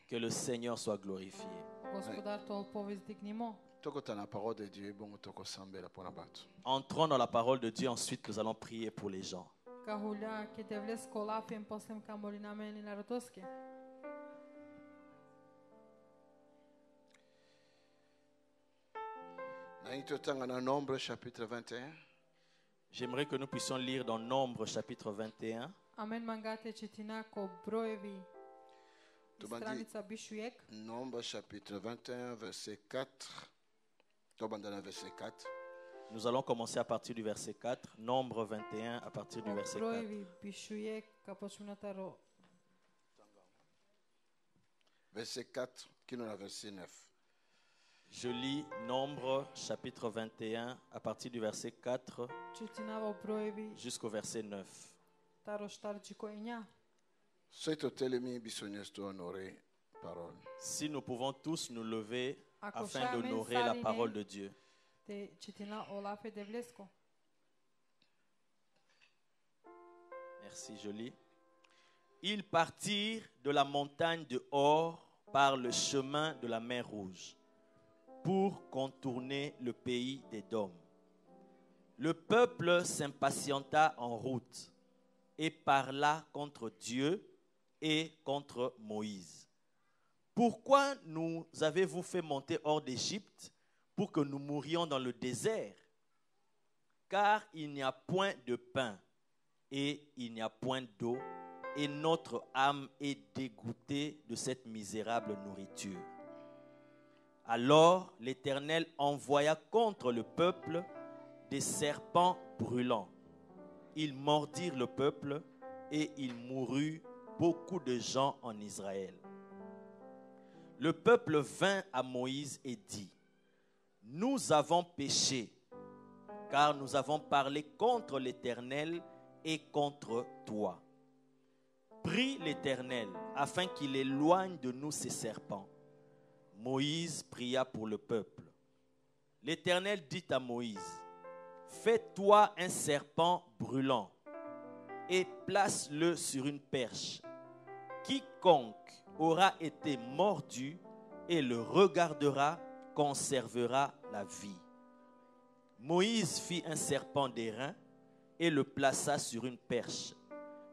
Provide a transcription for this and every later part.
Que le Seigneur soit glorifié. Gospodar to povizdignimo. Entrons dans la parole de Dieu, ensuite nous allons prier pour les gens. Kahulja ki te vles kolafim poslem kamolinameni narodoske. Nombre chapitre 21. J'aimerais que nous puissions lire dans Nombre chapitre 21. Amen mangate citina ko brojevi. Stranica bišujek. Nombre chapitre 21 verset 4. Verset 4. Nous allons commencer à partir du verset 4. Nombre 21 à partir du verset 4. Verset 4 qui nous a verset 9. Je lis Nombre chapitre 21 à partir du verset 4 jusqu'au verset 9. Si nous pouvons tous nous lever afin d'honorer la parole de Dieu. Merci, je lis. Ils partirent de la montagne de Hor par le chemin de la mer Rouge pour contourner le pays d'Édom. Le peuple s'impatienta en route et parla contre Dieu et contre Moïse. Pourquoi nous avez-vous fait monter hors d'Égypte pour que nous mourions dans le désert? Car il n'y a point de pain et il n'y a point d'eau, et notre âme est dégoûtée de cette misérable nourriture. Alors l'Éternel envoya contre le peuple des serpents brûlants. Ils mordirent le peuple et il mourut beaucoup de gens en Israël. Le peuple vint à Moïse et dit: Nous avons péché, car nous avons parlé contre l'Éternel et contre toi. Prie l'Éternel afin qu'il éloigne de nous ces serpents. Moïse pria pour le peuple. L'Éternel dit à Moïse: Fais-toi un serpent brûlant et place-le sur une perche. Quiconque aura été mordu et le regardera conservera la vie. Moïse fit un serpent d'airain et le plaça sur une perche.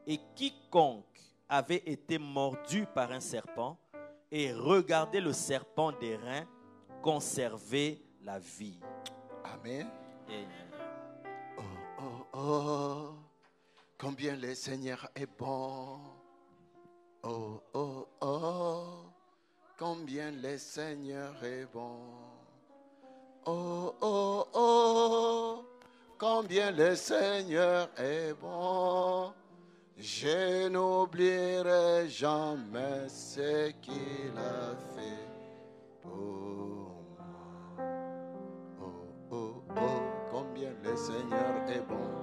Et quiconque avait été mordu par un serpent et regardait le serpent d'airain conservait la vie. Amen. Amen. Oh, oh, oh, combien le Seigneur est bon. Oh, oh, oh, combien le Seigneur est bon. Oh, oh, oh, combien le Seigneur est bon. Je n'oublierai jamais ce qu'il a fait pour moi. Oh, oh, oh, combien le Seigneur est bon.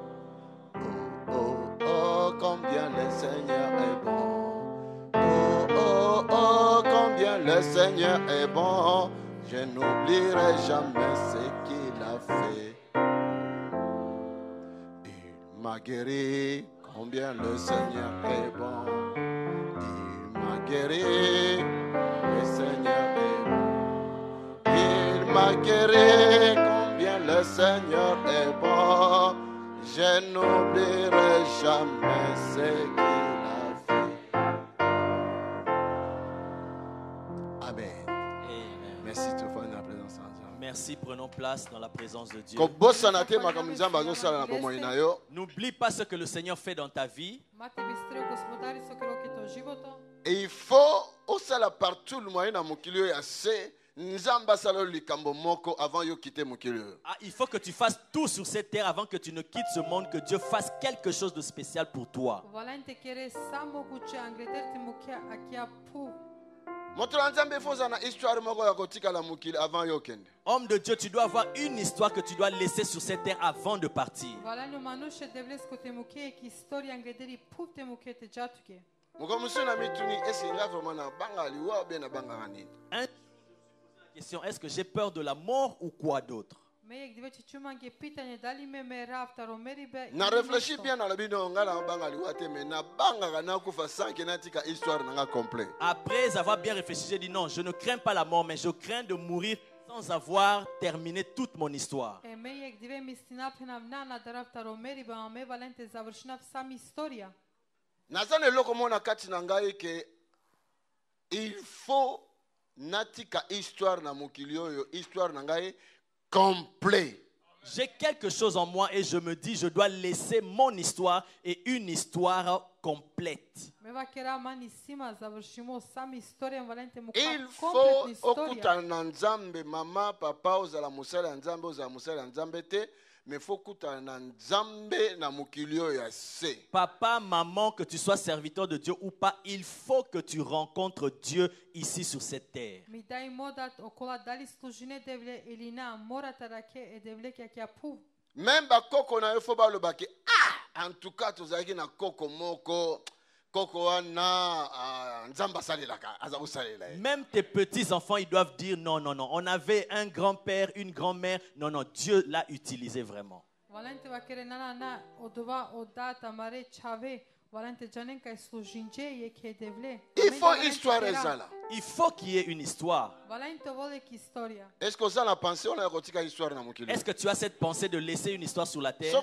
Oh, oh, oh, combien le Seigneur est bon. Oh, oh, oh, combien le Seigneur est bon. Je n'oublierai jamais ce qu'il a fait. Il m'a guéri. Combien le Seigneur est bon. Il m'a guéri. Le Seigneur est bon. Il m'a guéri. Combien le Seigneur est bon. Je n'oublierai jamais ce qu'il a fait. Amen. Amen. Merci tout pour la présence en Dieu. Merci, prenons place dans la présence de Dieu. N'oublie pas ce que le Seigneur fait dans ta vie. Et il faut aussi la partout le moyen dans mon kilo assez. Il faut que tu fasses tout sur cette terre avant que tu ne quittes ce monde, que Dieu fasse quelque chose de spécial pour toi. Homme de Dieu, tu dois avoir une histoire que tu dois laisser sur cette terre avant de partir. Question, est-ce que j'ai peur de la mort ou quoi d'autre? Mejek dive që čumange pitanje da li me rafta romeribe. Na réfléchis bien dans le bino ngala banga liwate mais na banga kana kufa sanke natika histoire nanga complet. Après avoir bien réfléchi, j'ai dit non, je ne crains pas la mort, mais je crains de mourir sans avoir terminé toute mon histoire. Mejek dive mistinap nana da rafta romeribe me valente završnav sam historia. Nazane loko mona kati na ngai ke il faut natika histoire na mokili oyo histoire na ngai complet. J'ai quelque chose en moi et je me dis je dois laisser mon histoire et une histoire complète. Il faut okuta na nzambe mama papa ozala musala ya nzambe ozala musala ya nzambe te mais faut okuta na nzambe na mokili oyo ya se. Papa, maman, que tu sois serviteur de Dieu ou pas, il faut que tu rencontres Dieu ici sur cette terre. Même bakoko na yo faut baloba ke en tout cas tozalaki na koko moko koko wana nzamba salelaka aza salela. Même tes petits enfants ils doivent dire non non non, on avait un grand-père, une grand-mère, non non, Dieu l'a utilisé vraiment. Il faut histoire ezala. Il faut qu'il y ait une histoire. Est-ce que ça la pensée on a kotika histoire na mokili? Est-ce que tu as cette pensée de laisser une histoire sur la terre?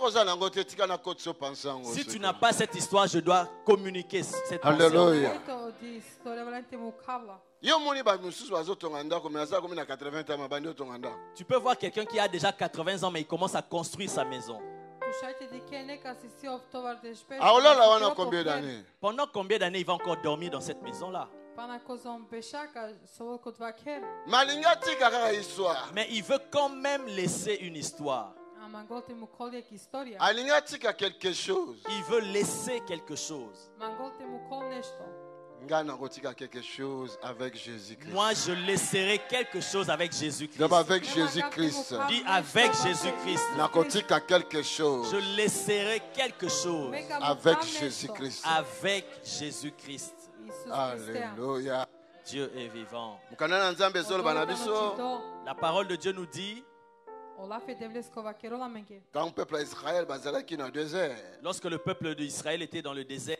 Si tu n'as pas cette histoire, je dois communiquer cette pensée. Alléluia. Tu peux voir quelqu'un qui a déjà 80 ans mais il commence à construire sa maison. Combien d'années? Pendant combien d'années il va encore dormir dans cette maison-là? Mais il veut quand même laisser une histoire. Quelque chose. Il veut laisser quelque chose. Quelque chose avec Jésus-Christ. Moi, je laisserai quelque chose avec Jésus-Christ. Avec Jésus-Christ. Dis avec Jésus-Christ. Quelque chose. Je laisserai quelque chose avec Jésus-Christ. Avec Jésus-Christ. Alléluia. Dieu est vivant. La parole de Dieu nous dit, lorsque le peuple d'Israël était dans le désert,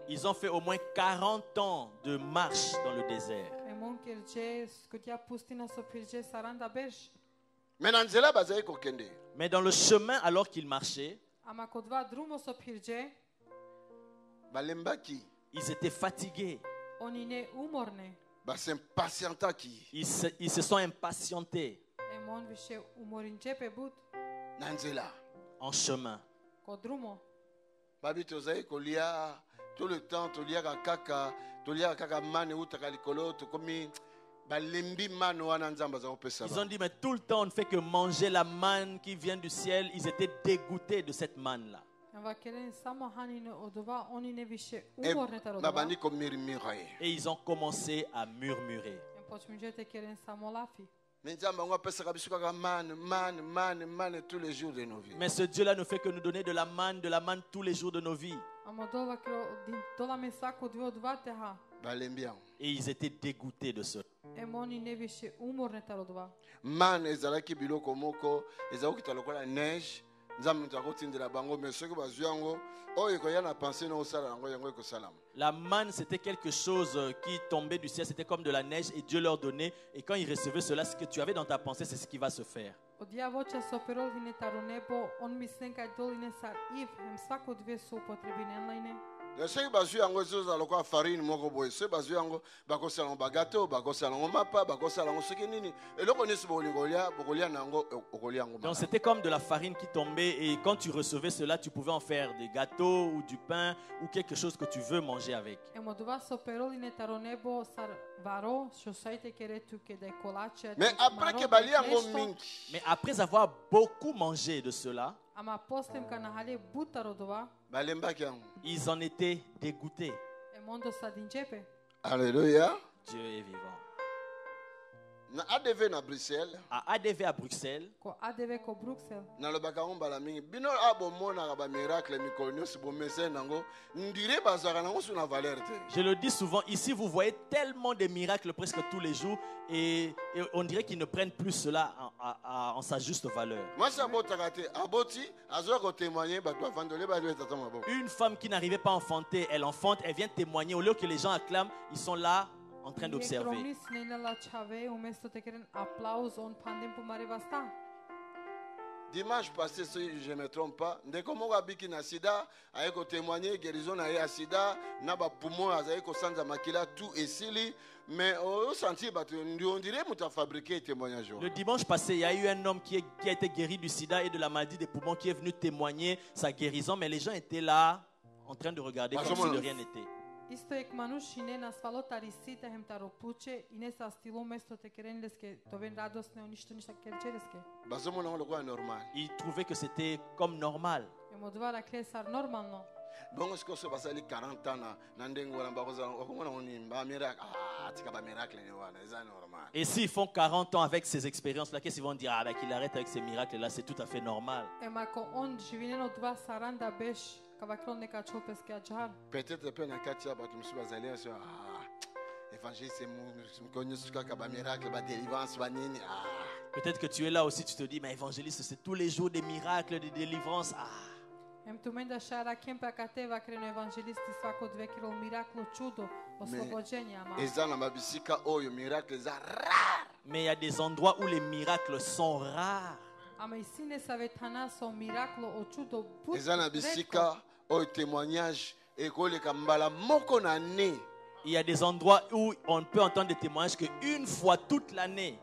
ils ont fait au moins 40 ans de marche dans le désert. Mais dans le chemin, alors qu'ils marchaient, ils étaient fatigués. Ils se sont impatientés en chemin. Tout le temps, ils ont dit, mais tout le temps on ne fait que manger la manne qui vient du ciel. Ils étaient dégoûtés de cette manne-là. Et ils ont commencé à murmurer. Mais ce Dieu-là ne fait que nous donner de la manne tous les jours de nos vies. Et ils étaient dégoûtés de cela. La manne, c'était quelque chose qui tombait du ciel, c'était comme de la neige et Dieu leur donnait. Et quand ils recevaient cela, ce que tu avais dans ta pensée, c'est ce qui va se faire. Donc c'était comme de la farine qui tombait et quand tu recevais cela, tu pouvais en faire des gâteaux ou du pain ou quelque chose que tu veux manger avec. Mais après avoir beaucoup mangé de cela, ils en étaient dégoûtés. Alléluia. Dieu est vivant. Na ADV na Bruxelles. À ADV à Bruxelles, ko ADV ko Bruxelles. Na lobaka mbala mingi. Bino abomona ba miracle mikolo nyonso bomese nango. Ndire bazaka nango suna valeur te. je le dis souvent, ici vous voyez tellement de miracles presque tous les jours et on dirait qu'ils ne prennent plus cela en sa juste valeur. Moi ça botaka te aboti azo ko témoigner ba toi vandole ba lui tata mabo. Une femme qui n'arrivait pas à enfanter, elle enfante, elle vient témoigner. Au lieu que les gens acclament, ils sont là en train d'observer. Romni snenela chave umesto te keren applaus on pandem pumare vasta. Dimanche passé, si je ne me trompe pas, ndeko moko abiki na sida, aye ko témoigner guérison na ye sida, na ba poumon azaye ko sanza makila tout esili, mais au senti ba on dirait muta fabriquer témoignage. Le dimanche passé, il y a eu un homme qui a été guéri du sida et de la maladie des poumons qui est venu témoigner sa guérison, mais les gens étaient là en train de regarder comme si de rien n'était. Isto ek manushine na svalotari sita hemtaro puche inesa stilo mesto te keren leske to ven radosne ništa kerčereske. Bazomo na lokwa normal. Il trouvait que c'était comme normal. Emo dvara klesar normalno. Bon est-ce que ça basali 40 ans na ndengo na bakoza okomona oni ba miracle tika ba miracle ne wana c'est normal. Et s'ils font 40 ans avec ces expériences-là, qu'est-ce qu'ils vont dire? Ah, ben qu'il arrête avec ces miracles-là, c'est tout à fait normal. Ema ko on živineno dva saranda beš kavakron neka chopeske ajar. Peut-être peu na katia ba tumsu bazali so évangile c'est mon connu ce ka ba miracle ba délivrance ba nini Peut-être que tu es là aussi, tu te dis, mais évangéliste, c'est tous les jours des miracles, des délivrances. Em tu menda shara kempa kateva kreno evangelisti svako dve kilo miraklo čudo oslobođenja ma. Ezana mabisika oyo miracle za rare. Mais il y a des endroits où les miracles sont rares. Ama isine savetana so miraklo o čudo put. Ezana bisika oyo témoignage ekole kambala moko na ne. Il y a des endroits où on peut entendre des témoignages qu'une fois toute l'année.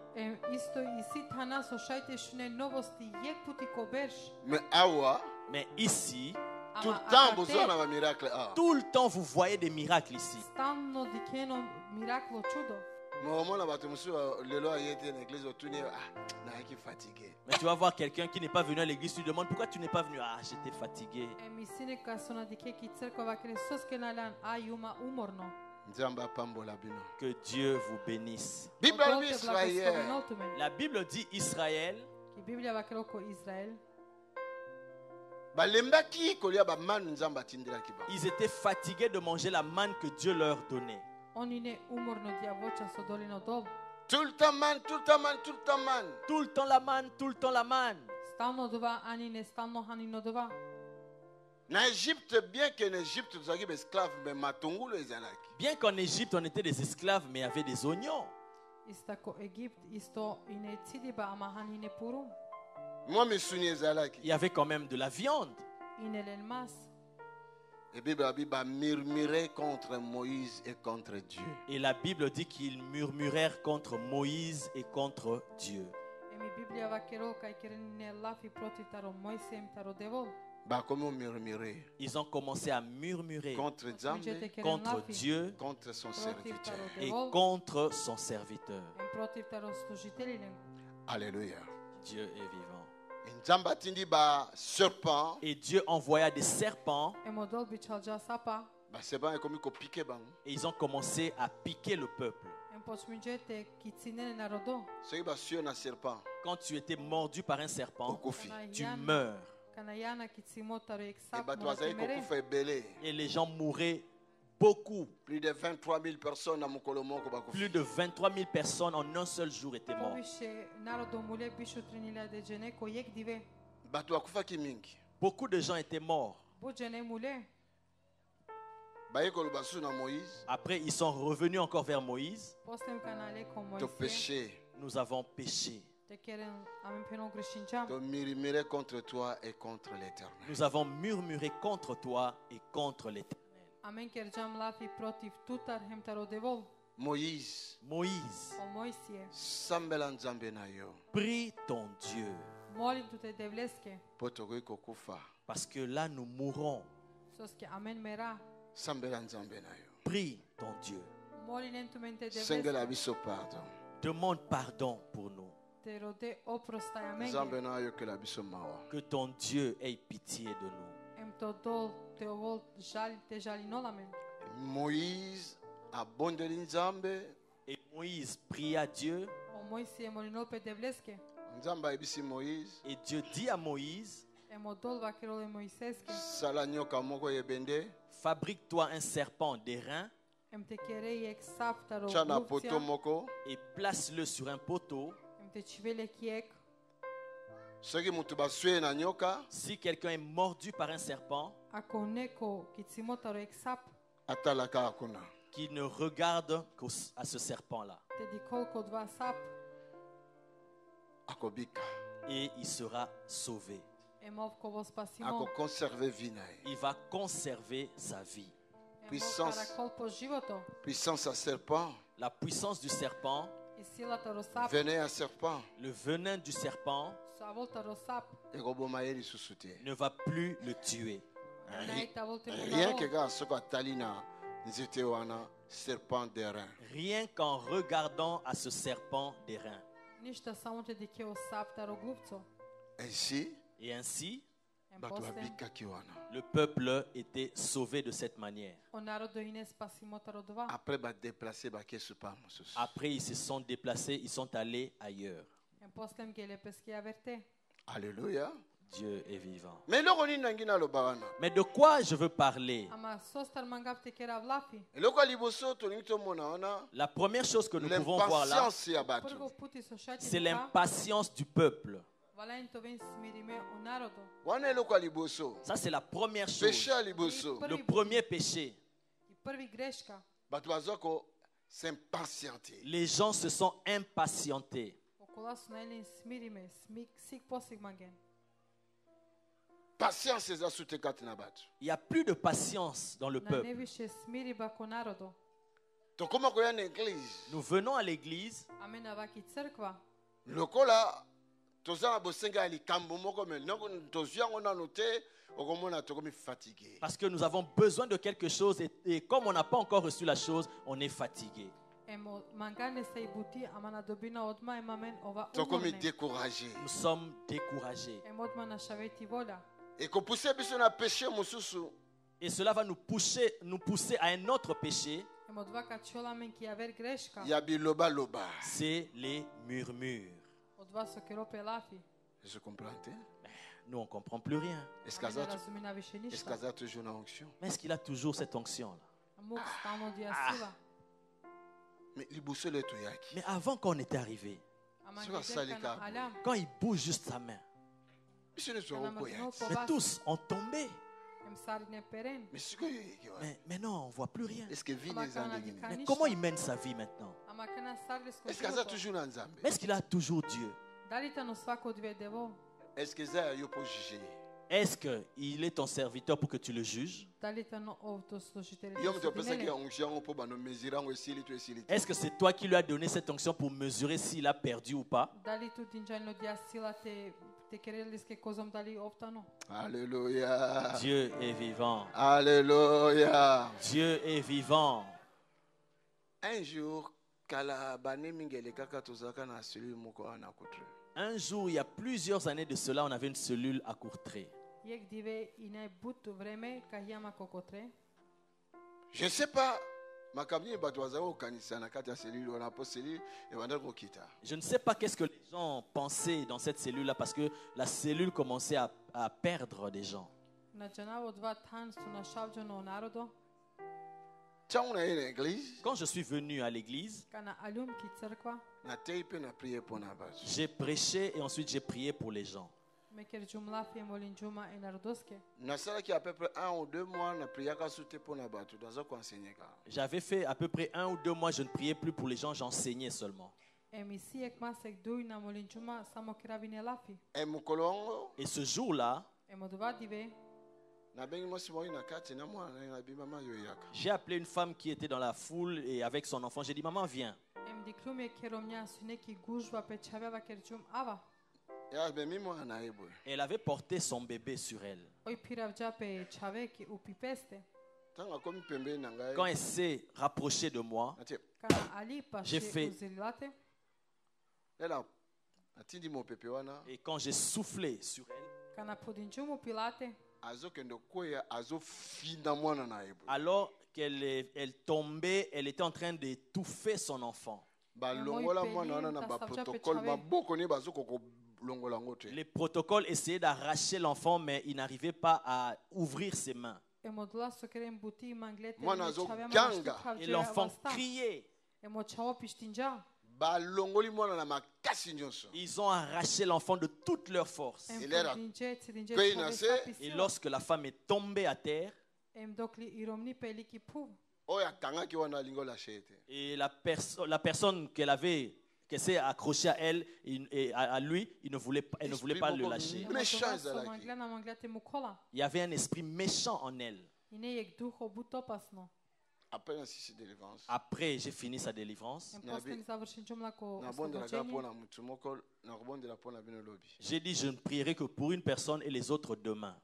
Isto isi tana so šajte šune novosti jek puti ko berš. Mais awa Mais ici, tout le temps besoin d'un miracle. tout le temps vous voyez des miracles ici. Stalno dikeno miraklo čudo. Mais tu vas voir quelqu'un qui n'est pas venu à l'église, tu lui demandes pourquoi tu n'es pas venu. Ah, j'étais fatigué. Que Dieu vous bénisse. La Bible dit Israël. Ils étaient fatigués de manger la manne que Dieu leur donnait. Tout le temps manne, tout le temps manne, tout le temps manne. Tout le temps la manne, tout le temps la manne. En Égypte, bien qu'en Égypte, nous soyons esclaves, mais matungulu les anaki. Bien qu'en Égypte, on était des esclaves, mais il y avait des oignons. Moi, mes sounis ezalaki. Il y avait quand même de la viande. Et la Bible murmurait contre Moïse et contre Dieu. Et la Bible dit qu'ils murmurèrent contre Moïse et contre Dieu. Comment murmurer? Ils ont commencé à murmurer contre Dieu, contre son serviteur et contre son serviteur. Alléluia. Dieu est vivant. Et Dieu envoya des serpents. Et ils ont commencé à piquer le peuple. Quand tu étais mordu par un serpent, tu meurs. Et les gens mouraient beaucoup. Plus de 23 000 personnes à Mokolomoko. Plus de 23 000 personnes en un seul jour étaient mortes. Beaucoup de gens étaient morts. Après, ils sont revenus encore vers Moïse. Nous avons péché. Contre toi et contre l'Éternel. Nous avons murmuré contre toi et contre l'Éternel. Moïse, prie ton Dieu. Parce que là nous mourrons. Prie ton Dieu. Demande pardon pour nous. Que ton Dieu ait pitié de nous. Moïse a bondé Nzambe. Et Moïse pria Dieu. Moise e molinol pe devleske. nzambe ayebisi Moïse Et Dieu dit à Moïse, E modol vakerole Moiseske. sala nyoka moko yebende fabrique-toi un serpent d'airain Em te kerei ek saftaro tia na poto glupția. moko et place-le sur un poteau. Em te civele kiek. soki moto basue na nyoka Si quelqu'un est mordu par un serpent, Ako neko kitsimotaro ek sap. atalaka akuna qu'il ne regarde à ce serpent-là. Te dikol ko dva sap. akobika Et il sera sauvé. Emov ko vo spasimo. akoconserve vi na ye Il va conserver sa vie. Emov puissance. karakol po životo. puissance à serpent La puissance du serpent, I silataro sap. venin à serpent le venin du serpent Savoltaro sap. ekoboma ye lisusu te ne va plus le tuer. Naita volte rien que mularo. kaka soki atali na nzete wana serpent d'airain Rien qu'en regardant à ce serpent d'airain. Ništa samo te dikeo sap taro glupco. ainsi Et ainsi, Em bato posle. babikaki wana le peuple était sauvé de cette manière. O narodo ine spasimo taro dva. après badeplace bakesu pa mosusu Après, ils se sont déplacés, ils sont allés ailleurs. Em poslem gele peski averte. alléluia Dieu est vivant. mais eloko nini nangi naloba wana Mais de quoi je veux parler? Ama sostar mangap te kera vlafi. eloko ya liboso tolingi tomona wana La première chose que nous pouvons voir là, l'impatience ya bato Prvo puti so shati c'est duha. l'impatience du peuple. Valain to ven smirime o narodo. wana eloko ya liboso Ça, c'est la première chose. péché ya liboso Le premier péché. I prvi greška. bato bazwa ko s'impatienter Les gens se sont impatientés. Okola su nailin smirime. Sik posig magen. patience eza su te kati na bato Il n'y a plus de patience dans le Na peuple. ne više smiri bako narodo. tokóma koya na église Nous venons à l'église, Amen avaki crkva. lokola toza na bosenga ya likambo moko me noko tozwi yango nano te okomona tokomi fatigué parce que nous avons besoin de quelque chose et comme on n'a pas encore reçu la chose, on est fatigué. Emo mangane sa ibuti amana dobina odma emamen ova tokomi umorne. découragé Nous sommes découragés. Emodma na shaveti vola. ekopuse biso na péché mosusu Et cela va nous pousser à un autre péché, Emodva ka chola men ki aver greška. ya bilobaloba c'est les murmures. Odva so kero pe lafi. je comprends te Nous, on ne comprend plus rien. est-ce que Amen aza razumina više est-ce que ništa. aza toujours na onction Mais est-ce qu'il a toujours cette onction-là? Muk stalno diasila. mais liboso le toyaki Mais avant qu'on était arrivé, Ama Suka ngedeka salika. na alam. quand il bouge juste sa main, biso nyonso Kana okoyaki magno mais pobas. tous ont tombé. Em sarine peren. mais sikoyo oyeki wana Mais non, on ne voit plus rien. est-ce que vini Ama eza kana ndenge nini dika Mais comment il ništa. mène sa vie maintenant? Ama kana sarles ko est-ce que aza životo. toujours na nzambe Mais est-ce qu'il a toujours Dieu? Da li tano svako odvedevo? est-ce que eza ya yo po juger Est-ce qu'il est ton serviteur pour que tu le juges? Da li tano ovto služitelj? yo moto apesaki ya onction yango mpo banomesure yango esili to esili te Est-ce que c'est toi qui lui as donné cette onction pour mesurer s'il a perdu ou pas? Da li tu dinđanjno diasila te kereliske kozom da li ovtano? alléluia Dieu est vivant. alléluia Dieu est vivant. un jour kala bane mingi elekaka tozalaka na cellule moko wana kutre Un jour, il y a plusieurs années de cela, on avait une cellule à Courtrai. Jek dive i ne but vreme ka hiama kokotre. je ne sais pas makambo nini bato bazalaka kokanisa na kati ya cellule wana mpo cellule ebandaki kokita Je ne sais pas qu'est-ce que les gens pensaient dans cette cellule-là parce que la cellule commençait à perdre des gens. Na džanavo dva tan su na šavđano narodo. ntango na ye na église Quand je suis venu à l'église, Kana aljum ki crkva. natei mpe na prie mpo na bato j'ai prêché et ensuite j'ai prié pour les gens. Me ker jumlafi molin juma e narodoske. nasalaki à peu près 1 ou 2 mois na priaka su te mpo na bato naza koensegne kaka J'avais fait à peu près 1 ou 2 mois, je ne priais plus pour les gens, j'enseignais seulement. Emisijek masek duj na molin juma samo kiravine lafi. mokolo yango Et ce jour-là, Emo dva dive. nabengi mwasi moi na kati na mwana na ye nabimama yo eyaka j'ai appelé une femme qui était dans la foule et avec son enfant. J'ai dit, maman, viens. Em dikrum je keromnja su neki gužva pe čaveva ker jum ava. ya bemi mwana na ye boye Elle avait porté son bébé sur elle. Oj piravđa pe čaveki u pipeste. ntango akomi pembeni na ngai Quand elle s'est rapprochée de moi, natie Kana ali pa J'ai še fait- uzilate. lela natindi mopepe wana et quand j'ai soufflé sur elle, Kana podin jumu pilate. azokende koya azofinda mwana na ye boye alors elle tombait, elle était en train d'étouffer son enfant. balongola mwana wana na baprotocole maboko ne bazokolongola yango te. Les protocoles essayaient d'arracher l'enfant, mais ils n'arrivaient pas à ouvrir ses mains. Mwana azoganga. Et l'enfant criait. Balongoli mwana na makasi nyonso. Ils ont arraché l'enfant de toute leur force. Et lorsque la femme est tombée à terre, et la personne qu'elle s'est accrochée à elle et à lui, elle ne voulait pas le lâcher. Il y avait un esprit méchant en elle. Après, j'ai fini sa délivrance. J'ai dit, je ne prierai que pour une personne et les autres demain.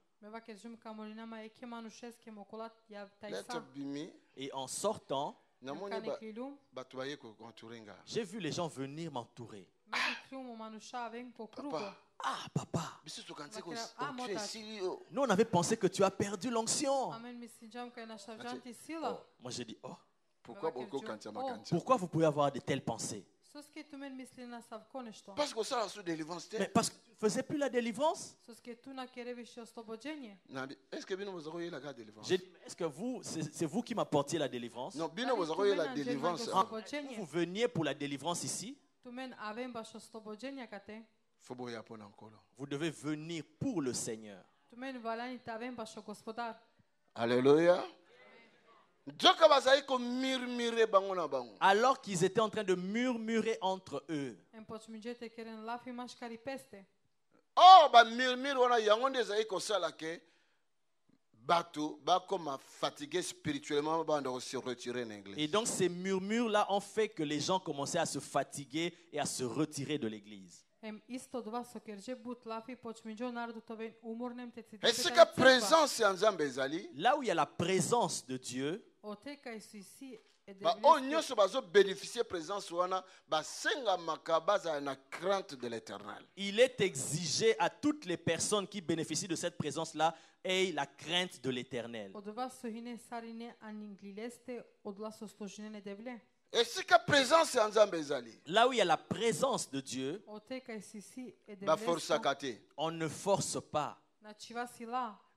Et en sortant, j'ai vu les gens venir m'entourer. Ah, papa. Nous, on avait pensé que tu as perdu l'onction. Moi, j'ai dit, oh, pourquoi vous pouvez avoir de telles pensées? Parce que ça, la délivrance. Mais parce que tu ne faisais plus la délivrance. Est-ce que vous avez la délivrance? J'ai dit, est-ce que c'est vous qui m'apportiez la délivrance? Non, vous avez la délivrance. Vous veniez pour la délivrance ici. Vous devez venir pour le Seigneur. Alléluia. Alors qu'ils étaient en train de murmurer entre eux. Oh, murmure wana yango nde ezali kosala ke bato bakoma fatigué spirituellement banda se retirer dans l'église. Et donc ces murmures-là ont fait que les gens commençaient à se fatiguer et à se retirer de l'église. Et c'est que présence en Nzambe ezali. Là où il y a la présence de Dieu, nyonso bazo bénéficier présence wana basenga makabaza na crainte de l'Éternel. Il est exigé à toutes les personnes qui bénéficient de cette présence-là aient la crainte de l'Éternel. Et c'est que présence en Nzambe ezali. Là où il y a la présence de Dieu, on ne force pas.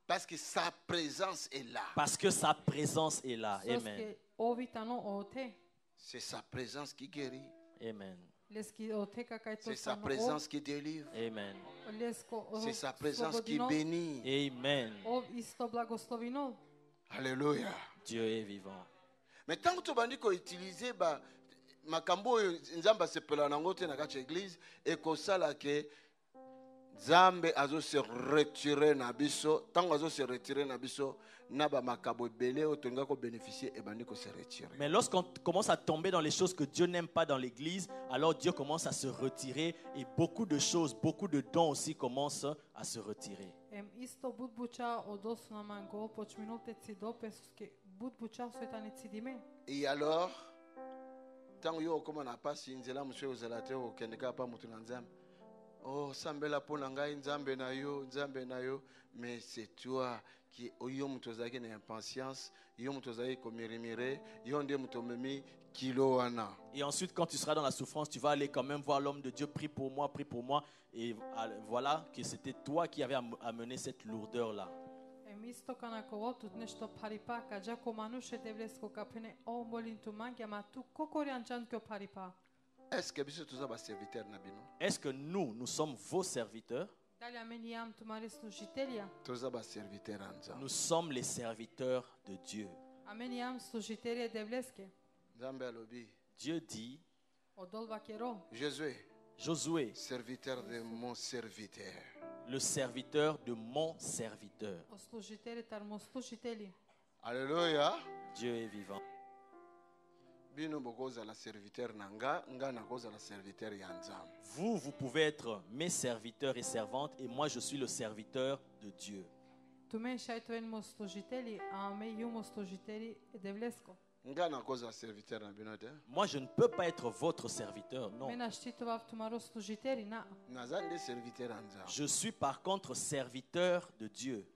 Parce que sa présence est là. Parce que sa présence est là. Amen. C'est sa présence qui guérit. Amen. C'est sa présence qui délivre. Amen. C'est sa présence qui bénit. Amen. Alléluia. Dieu est vivant. Mais tant que tu vas utiliser makambo nzamba sepela nango te na kati église et que ça là que Zambe azo se retirer na biso, tant azo se retirer na biso na ba makabo belé otonga ko bénéficier et bandi ko se retirer. Mais lorsqu'on commence à tomber dans les choses que Dieu n'aime pas dans l'église, alors Dieu commence à se retirer et beaucoup de choses, beaucoup de dons aussi commencent à se retirer. Et alors tant yo comme on a pas si nzela monsieur ozalate o kendeka pa mutu na nzambe. Oh, sambela pona ngai nzambe na yo, mais c'est toi qui oyo mutozaki na impatience, yo mutozaki komirimire, yo ndie mutomemi kilo wana. Et ensuite quand tu seras dans la souffrance, tu vas aller quand même voir l'homme de Dieu, prie pour moi et voilà que c'était toi qui avais amené cette lourdeur là. Est-ce que nous sommes vos serviteurs? Nous sommes les serviteurs de Dieu. Dieu dit, Josué, serviteur de mon serviteur. Le serviteur de mon serviteur. Alléluia. Dieu est vivant. Vous pouvez être mes serviteurs et servantes et moi je suis le serviteur de Dieu. Moi je ne peux pas être votre serviteur, non. Je suis par contre serviteur de Dieu.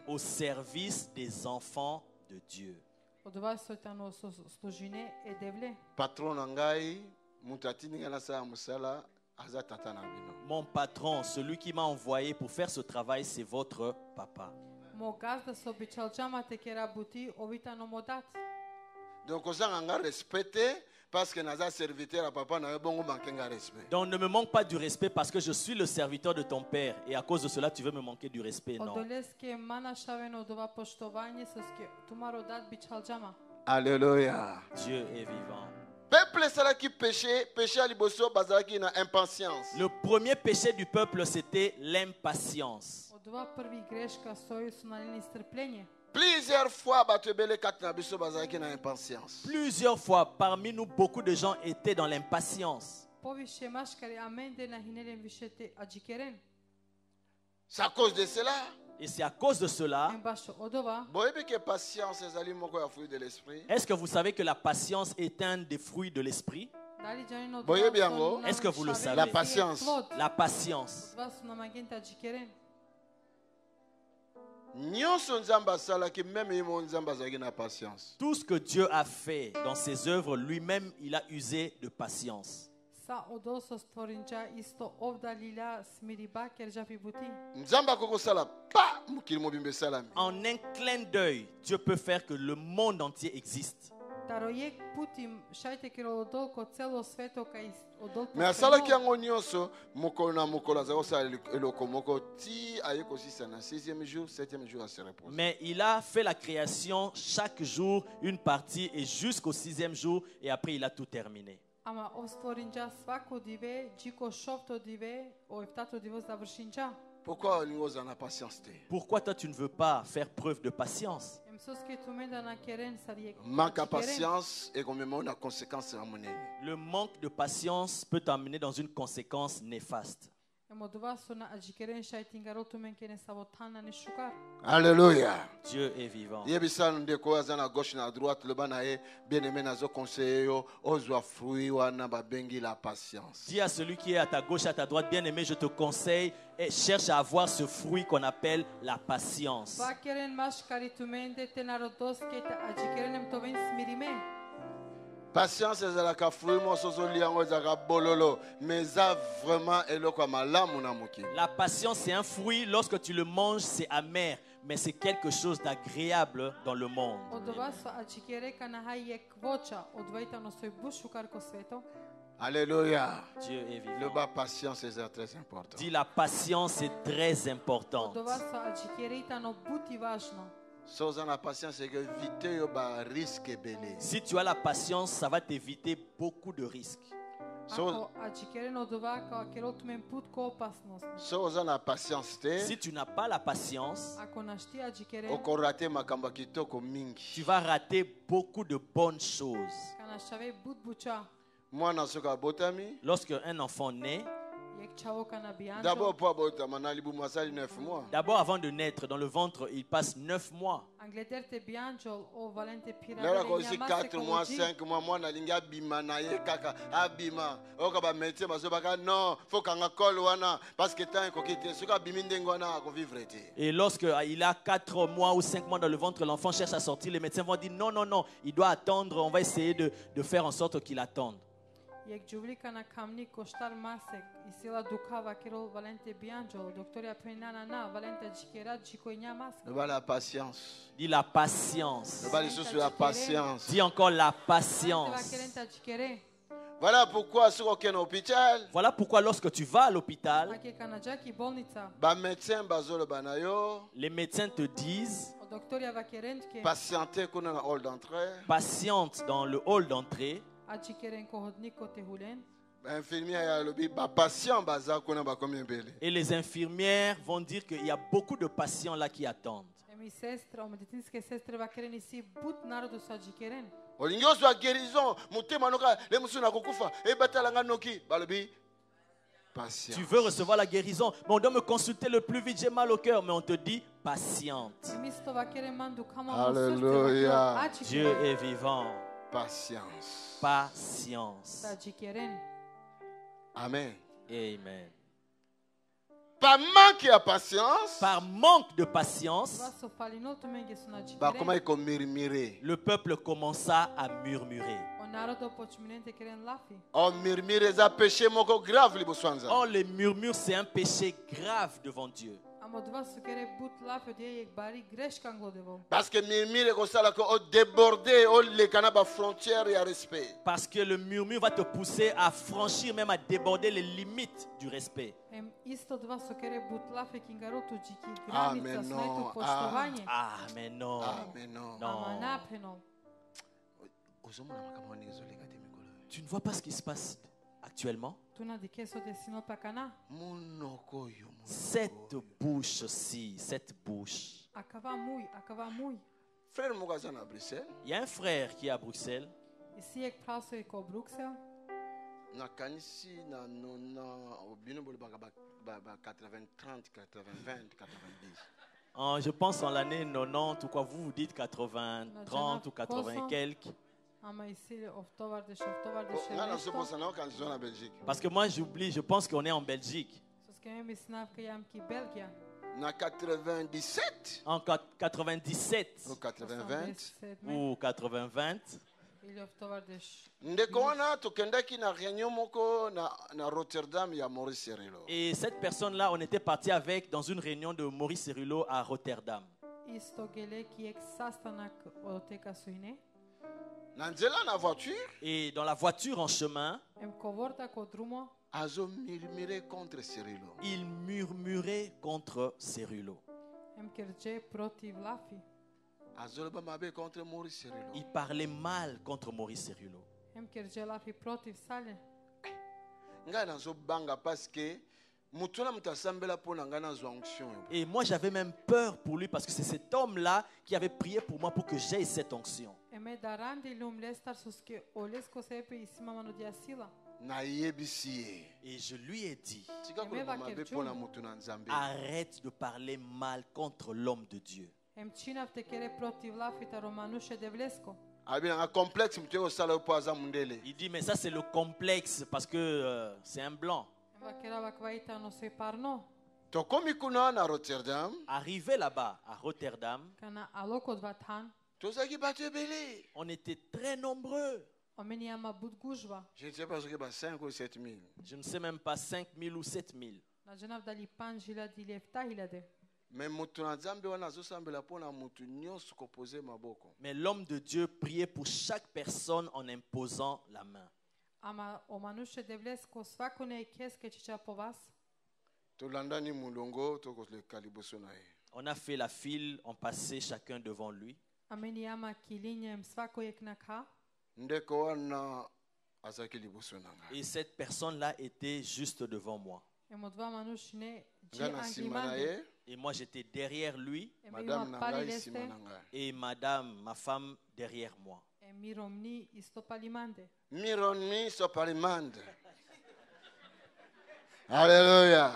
Au service des enfants de Dieu. Od vas soitano slujine e devle. Patron na ngai mutu atindi ngai nasala mosala aza tata na bino. Mon patron, celui qui m'a envoyé pour faire ce travail, c'est votre papa. Mo gazda so bichalchama te kera buti ovitano modat. Donc ozanga nga respecté parce que naza serviteur à papa na yo bongo manquer nga respect. Donc ne me manque pas du respect parce que je suis le serviteur de ton père et à cause de cela tu veux me manquer du respect. Non. Odoleske mana shaveno dova poštovanje soske tumaro dat bichalchama. Alléluia. Dieu est vivant. Peuple sala qui péché à liboso bazaki na impatience. Le premier péché du peuple, c'était l'impatience. Odova prvi greška soju su nalini strpljenje. Plusieurs fois batebele kat na biso bazaki na impatience. Plusieurs fois, parmi nous, beaucoup de gens étaient dans l'impatience. Poviše maškari amende na hinelen višete adjikeren. C'est à cause de cela. Et c'est à cause de cela. Embašo odova. Boyebi que patience ezali moko ya fruit de l'esprit. Est-ce que vous savez que la patience est un des fruits de l'esprit? Dali janino Boye odova biango. su na Est-ce que vous le shaveno savez? La je patience. plod. La patience. Odova su na magenta adjikeren. Nyonso nzambe asalaki même ye mo nzambe azalaki na patience. Tout ce que Dieu a fait dans ses œuvres, lui-même, il a usé de patience. Sa odoso stvorinja isto ovdalila smiriba kerjapi buti. Nzambe akokosala pa mokili mobimba esalami. En un clin d'œil, Dieu peut faire que le monde entier existe. Tarojek putim šajte kero odolko celo sveto kaj odolko. Mais asalaki yango nyonso mokolo na mokolo azali kosala eloko moko ti aye kosisa na 6e jour 7e jour ase repose. Mais il a fait la création chaque jour, une partie, et jusqu'au 6e jour, et après il a tout terminé. Ama ostvorinja svako dive, jiko šofto dive, oeftato divo završinja. Pourquoi olingi ozala na patience te? Pourquoi toi tu ne veux pas faire preuve de patience? Emsoske tumenda na keren sariek. Manque à patience ekomema na conséquence ya monene. Le manque de patience peut t'amener dans une conséquence néfaste. Emodova sona ajikeren shaitingaro tumen kene sabotana ne shukar. Alléluia. Dieu est vivant. Yebisa ndeko aza na gauche na droite loba na ye bien aimé nazo conseiller yo ozwa fruit wana babengi la patience. Dis à celui qui est à ta gauche, à ta droite, bien aimé, je te conseille et cherche à avoir ce fruit qu'on appelle la patience. Va keren mashkari tumende tenarodos keta ajikeren em toven smirime. Patience ezalaka fruit moso ozolia yango ezalaka bololo mais eza vraiment eloko ya malamu na mokili. La patience, c'est un fruit. Lorsque tu le manges, c'est amer, mais c'est quelque chose d'agréable dans le monde. Odova so ajikere kana hayek vocha odvaita no soj bush shukar ko sveto. Alléluia. Dieu est Le vivant. bas patience est très important. Dis, la patience est très importante. Odova so ajikere itano buti važno. So oza na patience ekevite yo ba risque ebele. Si tu as la patience, ça va t'éviter beaucoup de risques. So, Ako ajikeren odova kao kero tumen put ko opasnost. so oza na patience te Si tu n'as pas la patience, Ako našti ajikeren okorate makambo ya kitoko mingi. tu vas rater beaucoup de bonnes choses. kana shave but bucha. Mwana soki abotami Lorsque un enfant naît, Yek chavo kana bianjo. d'abord po abotama na libumu asali 9 mois. d'abord avant de naître, dans le ventre, il passe 9 mois. Angleterre te bianjo o valente pira. Lelo kosi 4 mois 5 mois mwana alingi abima na ye kaka abima oyoka bamédecin bazobaka non faut kanga kole wana parce que temps ekoki te soki abimi ndenge wana akovivre te. Et lorsque il a 4 mois ou 5 mois dans le ventre, l'enfant cherche à sortir, les médecins vont dire non, non, non, il doit attendre, on va essayer de faire en sorte qu'il attende. Yek juvli kana kamni koshtar masek. Isila dukava kero valente bianjo. Doktoria penana na valente jikera jiko nya mask. Loba la patience. Dis la patience. Loba lisusu la patience. Dis encore la Va patience. kerenta jikere. Voilà pourquoi soki okende na hôpital Voilà pourquoi lorsque tu vas à l'hôpital, Ake kana jaki bolnica. bamédecin bazoloba na yo les médecins te disent O doktoria va kerent ke patiente kuna na hall d'entrée. patiente dans le hall d'entrée. ajikeren ko hodniko te hulen. Infirmière ya lobi bapatient baza kuna bakomi ebele. Et les infirmières vont dire qu'il y a beaucoup de patients là qui attendent. Emi sestra, o medicinske sestre va keren isi but narodu sa jikeren. Olingi ozwa guérison motema noka le mosusu nakokufa ebatalanga noki balobi patience. Tu veux recevoir la guérison, mais on doit me consulter le plus vite, j'ai mal au cœur, mais on te dit patiente. Misto va keren mandu kama Alléluia. Dieu est vivant. Patience. Patience. sa jikeren. Amen. Amen. par manque de patience, par manque de patience, Dva so falinol tu menge su na comment jikere. il murmurer. le peuple commença à murmurer. O narodo počminente keren lafi. Oh, murmurer, ça péché moko grave liboswanza. Or, les murmures, c'est un péché grave devant Dieu. Amo dva su kere but lafi de ek bari greška nglodevo. Parce que murmurer comme ça là que déborder, les canabas frontières et à respect. Parce que le murmure va te pousser à franchir, même à déborder les limites du respect. Em isto dva su kere but lafi kingarotu jiki Amen, granica su no. netu poštovanje. Ah, mais non. Ah, mais non. Non. Ama napeno. Tu ne vois pas ce qui se passe actuellement? Tu na dike so desino pakana. Cette bouche-ci, cette bouche. Akava mui. Frère Moukazan à Bruxelles, Il y a un frère qui est à Bruxelles. Ici ek praso e ko Bruxelles. na kanisi na nona obino bolo ba 80 30 80 20 90. Je pense en l'année 90, ou quoi, vous dites 80, 30 ou 80 et quelques. Ama ici oftovar de Nga na so shesto. posa na kan zona Belgique. Parce que moi, j'oublie, je pense qu'on est en Belgique. So skeme mi snav ke jam ki Belgia. Na 97 En 97 ou 80 20. ou 80-20. Ili oftovar de Ndeko wana tokendaki na réunion moko na Rotterdam ya Maurice Serilo. Et cette personne-là, on était parti avec dans une réunion de Maurice Cerullo à Rotterdam. isto gele ki ek sastanak oteka suine. Na nzela na voiture, Et dans la voiture en chemin, Em kovorta ko drumo. azo murmurer contre Serilo. il murmurait contre Cerullo. Em kerje protiv lafi. Azo ba mabe contre Maurice Serilo. Il parlait mal contre Maurice Cerullo. Em kerje lafi protiv sale. Nga na zo banga parce que mutuna mutasambela pona nga na zo onction. Et moi, j'avais même peur pour lui parce que c'est cet homme-là qui avait prié pour moi pour que j'aie cette onction. Eme darandi lum lestar suske olesko sepe isima manu dia sila. Na yebisi. Et je lui ai dit, Tika ko mabe pona mutuna nzambe. arrête de parler mal contre l'homme de Dieu. Em chinav te kere protiv lafi ta romanushe de vlesko. Abi na complexe mutego sala po aza mundele. Il dit, mais ça c'est le complexe parce que c'est un blanc. Eva kera vakvaita no se parno. To komi kuna na Rotterdam, Arrivé là-bas, à Rotterdam, Kana aloko dvathan. to zaki batu ebele. on était très nombreux. Omeni ama bud gujva. Je ne sais pas ce que ba 5 ou 7 000. Je ne sais même pas 5000 ou 7000. Na jenav dali panjila di lefta hilade. Mais mutuna nzambe wana zo sambela pona mutu nyonso ko poser maboko. Mais l'homme de Dieu priait pour chaque personne en imposant la main. Ama omanushe de vlesko svakone keske chicha po vas. To landani mulongo to ko le kaliboso na ye. On a fait la file, on passait chacun devant lui. Ameni ama kilinye msvako yeknaka. Ndeko wana azaki liboso na nga. Et cette personne-là était juste devant moi. Emodva manushine ji Nga na sima na anglimande. ye, Et moi, j'étais derrière lui madame Emiyuma na pali ngai sima leste. na nga. et madame, ma femme, derrière moi. Emiromni istopalimande. Mironi so parimande. Alléluia.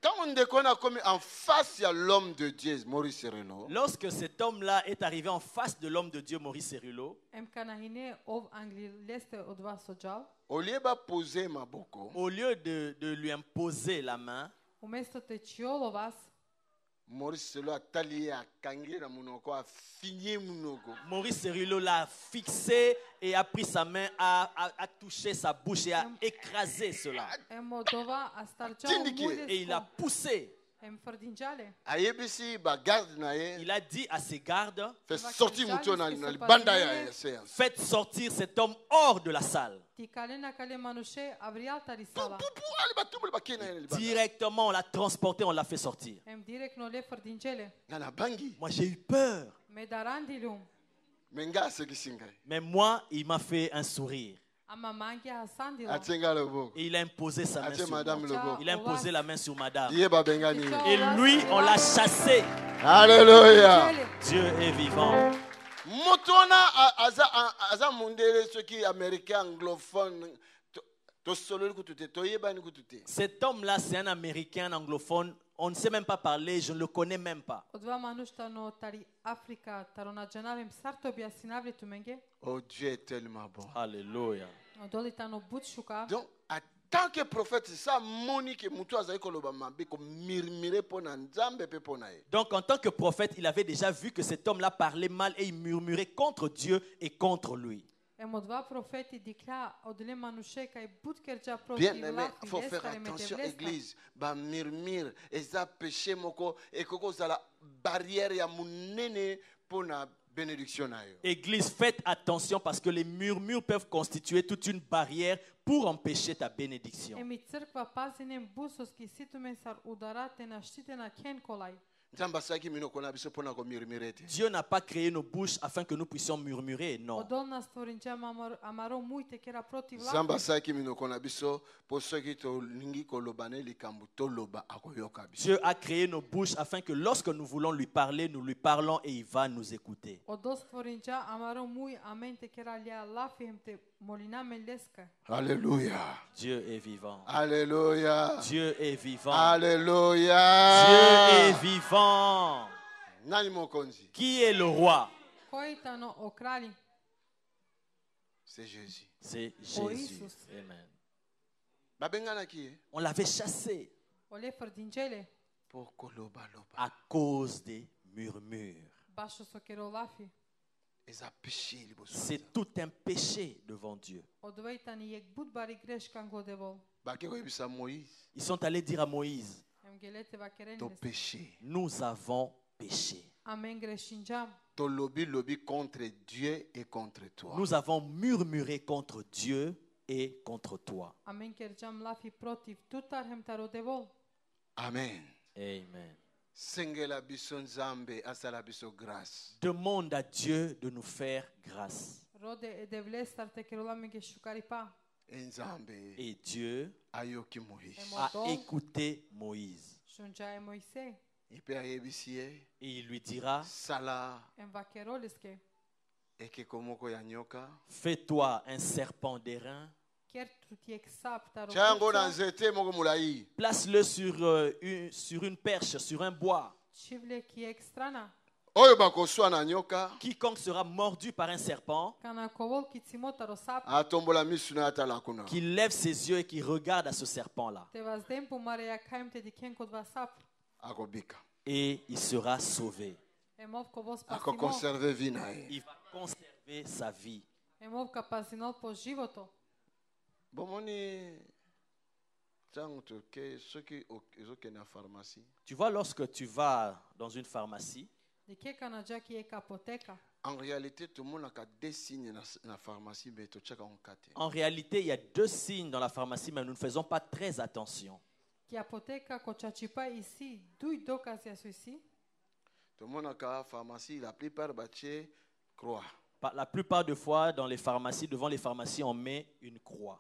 Quand on déconne comme en face à l'homme de Dieu, Maurice Sereno, Lorsque cet homme-là est arrivé en face de l'homme de Dieu, Maurice Cerullo, Em kanahine ov angli leste odva sojal. au lieu de poser ma boko, au lieu de lui imposer la main, Umesto te chiolo vas. Maurice Sereno a talié à kangira munoko, a fini munoko. Maurice Cerullo l'a fixé et a pris sa main, a touché sa bouche et a écrasé cela. Emodova astarcha Tindiki. Et il a poussé. Em fardinjale. Ayebisi ba garde na ye, Il a dit à ses gardes, fait sortir muto na Qu'est-ce qui se banda passe? ya séance. faites sortir cet homme hors de la salle. Tikalena kale manushe avrial tarisala. Pupu ali batumba bakina ye libanda. Directement, on l'a transporté, on l'a fait sortir. Em direct no le fardinjale. Ngana bangi, Moi, j'ai eu peur. Me darandilum. menga sekisinga. Mais moi, il m'a fait un sourire. Ama mangia hasandila. Atenga le boko. Et il a imposé sa main Ate sur madame moi. le boko. Il a imposé la main sur madame. Ye ba bengani. Et lui, on l'a chassé. Alléluia. Dieu est vivant. Motona aza mundele ceux qui américain anglophone to solo kutute to yebani kutute. Cet homme-là, c'est un Américain anglophone. On ne sait même pas parler, je ne le connais même pas. Odva manushta no tari Afrika tarona janavim sarto bia sinavri tumenge. Oh Dieu est tellement bon. Alléluia. Odolita no butshuka. Donc à tant que prophète ça moni que mutu azali koloba mabe ko murmurer pona nzambe pe pona ye. Donc en tant que prophète, il avait déjà vu que cet homme-là parlait mal et il murmurait contre Dieu et contre lui. Емо два профети дикля оделе манушека и буткерча Bien против aimé, лафи il faut faire лескаре attention метевлеста. église, ba murmure eza péché moko et koko zala barrière ya munene pona bénédiction na yo. Église, faites attention parce que les murmures peuvent constituer toute une barrière pour empêcher ta bénédiction. Еми црква пазине бусоски ситуме сар ударате на штите на кен колај. Nzambe asalaki minoko na biso pona ko murmurer te. Dieu n'a pas créé nos bouches afin que nous puissions murmurer, non. Одолна створинча амаро муите кера против Nzambe лафи. asalaki minoko na biso po soki tolingi koloba na likambo toloba akoyoka biso. Dieu a créé nos bouches afin que lorsque nous voulons lui parler, nous lui parlons et il va nous écouter. Одол створинча амаро муи аменте кера ля лафи емте молина мен леска. Alléluia. Dieu est vivant. Alléluia. Dieu est vivant. Alléluia. Dieu est vivant. Nani mokonzi? Qui est le roi? Кој тано о крали? C'est Jésus. C'est Oh, Jésus. Isus. Amen. Babengana ki On l'avait chassé Оле фрдинчеле, po koloba loba. à cause des murmures. башо со керо лафи. Eza péché liboso. C'est tout un péché devant Dieu. Одвајтани јек бут бари грешкан глодевол. Bake koyebisa Moïse Ils sont allés dire à Moïse, Ем гелете ва to керенес. péché. nous avons péché. Амен грешинџам. To lobi contre Dieu et contre toi. Nous avons murmuré contre Dieu et contre toi. Амен керџам лафи против тутар хем тародевол. Amen. Amen. Sengela biso nzambe asala biso grâce. Demande à Dieu de nous faire grâce. Роде е девлес тарте кероламе ге шукари па. Nzambe Et Dieu ayoki Moïse. a écouté Moïse. Шунџа е Моисе. Ipe ayebisi ye Et il lui dira, sala Ем ва керолеске. ekeko moko ya nyoka. fais-toi un serpent d'airain, Керту ти ек сап таро. Chango na nzete moko mulayi. place-le sur une perche, sur un bois. Чивле ки ек страна. Oyo bakoswa na nyoka Quiconque sera mordu par un serpent, Кана ковол ки цимо таро сап. atombola misu na atala kuna. qu'il lève ses yeux et qu'il regarde à ce serpent-là. Те ваздем по маре ја кајм те дикен код ва сап. Akobika. Et il sera sauvé. Емов ковол Ako спасимо. conserver vie na ye. Il va conserver sa vie. Емов капазинол по живото. Bomoni tango toke soki ezokende na pharmacie. Tu vois, lorsque tu vas dans une pharmacie, Дике кана джаки ек апотека. En réalité, tout le monde a des signes dans la pharmacie, mais tout chacun a en réalité, il y a 2 signes dans la pharmacie, mais nous ne faisons pas très attention. Ки апотека ко чачипа иси дуј докази ја суиси. Tout le monde a la pharmacie, la plupart bâtis croient. La plupart des fois, dans les pharmacies, devant les pharmacies, on met une croix.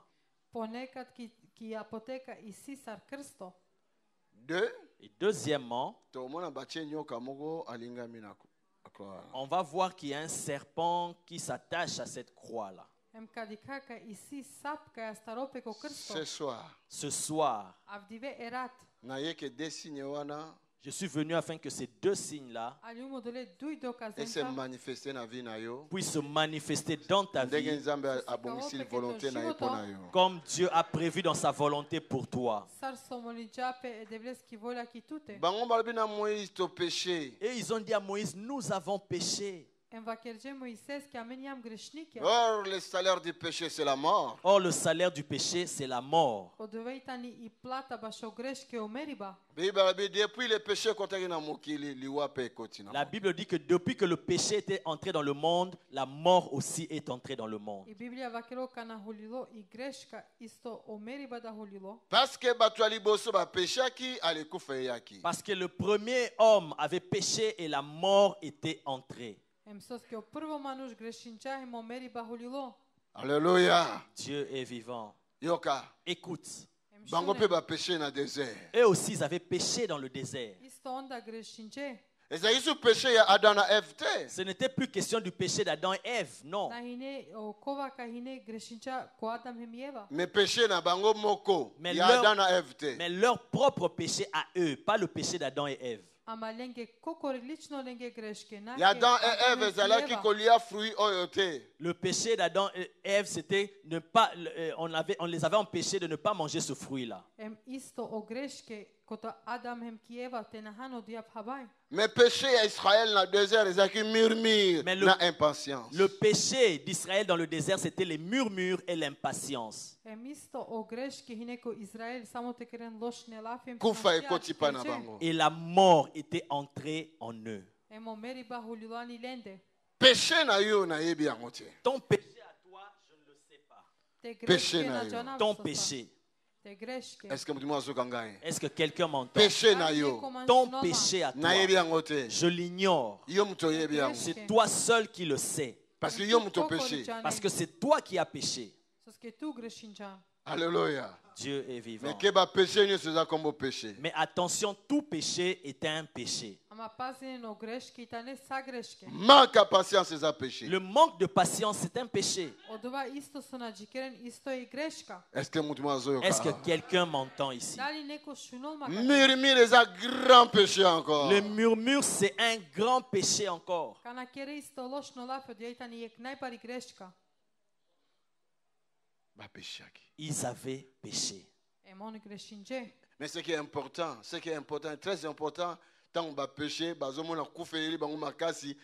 Понекад ки апотека иси сар крсто. Deux, Et deuxièmement, tout le monde a bâti nyoka moko alinga mina croix. on va voir qu'il y a un serpent qui s'attache à cette croix-là. Ем кадикака иси сап каја старопе ко крсто. Ce soir, Ce soir, Авдиве ерат. na yeke des signes wana je suis venu afin que ces 2 signes-là Али умодоле дуј et se доказента. manifester na vie na yo. puissent se manifester dans ta Ndenge vie nzambe abongisi volonté na ye mpo na yo. comme Dieu a prévu dans sa volonté pour toi. Сар сомоли джапе е девлес ки воля ки туте. Bango balobi na Moïse to péché. Et ils ont dit à Moïse, nous avons péché. Ем вакерџе Моисес ки амен јам грешник ја. Or, le salaire du péché, c'est la mort. Or, le salaire du péché, c'est la mort. Одовејтани и плата башо грешке омериба. Depuis le péché, quand il y a mokili, liwa pe kotina. La Bible dit que depuis que le péché était entré dans le monde, la mort aussi est entrée dans le monde. И Библија вакеро кана хулило и грешка исто омериба да хулило. Parce que bato aliboso ba péchaki alikufa yaki. Parce que le premier homme avait péché et la mort était entrée. Емсос ке прво мануш грешинча им омериба хулило. Alléluia. Dieu est vivant. Yoka. Écoute, Ем Bango pe шуне ba péché na désert. eux aussi ils avaient péché dans le désert. исто онда грешинче. Eza isu péché ya Adam na Ève te. Ce n'était plus question du péché d'Adam et Ève, non. На хине кова ка хине грешинча ко Адам хем и Ева. Mais péché na bango moko Mais ya leur- Adam na Ève te. Mais leur propre péché à eux, pas le péché d'Adam et Ève. Ама ленге кокори лично ленге грешке. И Adam et Ève ezalaki kolia fruit oyo te. Le péché d'Adam et Ève, c'était ne pas, on les avait empêchés de ne pas manger ce fruit-là. Ем исто о грешке кото Адам хем ки Ева те нахано диап хабай. Mais péché à Israël dans le désert ezalaki murmure Mais na impatience. Le péché d'Israël dans le désert, c'était les murmures et l'impatience. Ем исто о грешке хинеко Израел само те керен лош не лафем. Kufa ekoti pa na bango. Et la mort était entrée en eux. Емо мери ба хулилани ленде. Péché na yo na yebi yango te. Ton péché à toi, je ne le sais pas. Те Péché грешке на на јо. джанав. Ton péché. Те грешке. Est-ce que mutu azoka ngai? Est-ce que quelqu'un m'entend? Péché na yo Ton péché à na yebi toi, yango te. je l'ignore. Yo mutu yebi yango. C'est toi seul qui le sais. Parce que yo mutu péché. Parce que c'est toi qui as péché. С ке ту грешинчан. Alléluia. Dieu est Mais vivant. que ba péché ni c'est ça comme péché. Mais attention, tout péché est un péché. Ама пазене но грешки та не са грешке. Manque à patience c'est ça péché. Le manque de patience, c'est un péché. Од ова исто со наџикерен исто е и грешка. Est-ce que mutu azoka? Est-ce que quelqu'un m'entend ici? Дали некој шунол мака? Murmure c'est un grand péché encore. Le murmure, c'est un grand péché encore. Кана кере исто лош но лафе од јајта ни ек најпари грешка. Ba péché aki. Ils avaient péché. Емон грешинџе. Mais ce qui est important, très important, tant ba péché, ba zomona kufeli bango makasi,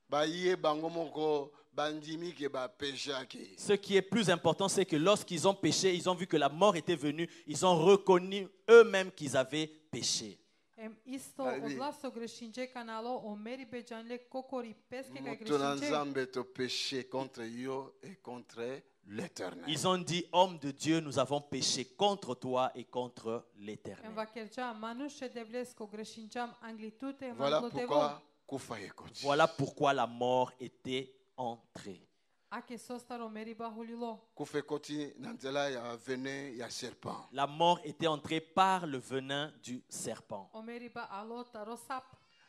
ba yé bango moko bandimi ke ba péché aki. Ce qui est plus important, c'est que lorsqu'ils ont péché, ils ont vu que la mort était venue, ils ont reconnu eux-mêmes qu'ils avaient péché. Ем исто Дали. од ласо грешинџе канало о мери беџанле кокори песке кај Mutu na грешинџе. nzambe to péché contre yo et contre l'Éternel. Ils ont dit, homme de Dieu, nous avons péché contre toi et contre Ем l'Éternel. вакерџа мануше девлеско грешинџам англитуте Voilà мангло дево. pourquoi kufa ekoti. Voilà pourquoi la mort était entrée. Аке состаро мери бахулило. Kufa ekoti na nzela ya venin ya serpent. La mort était entrée par le venin du serpent. О мери ба ало таро сап.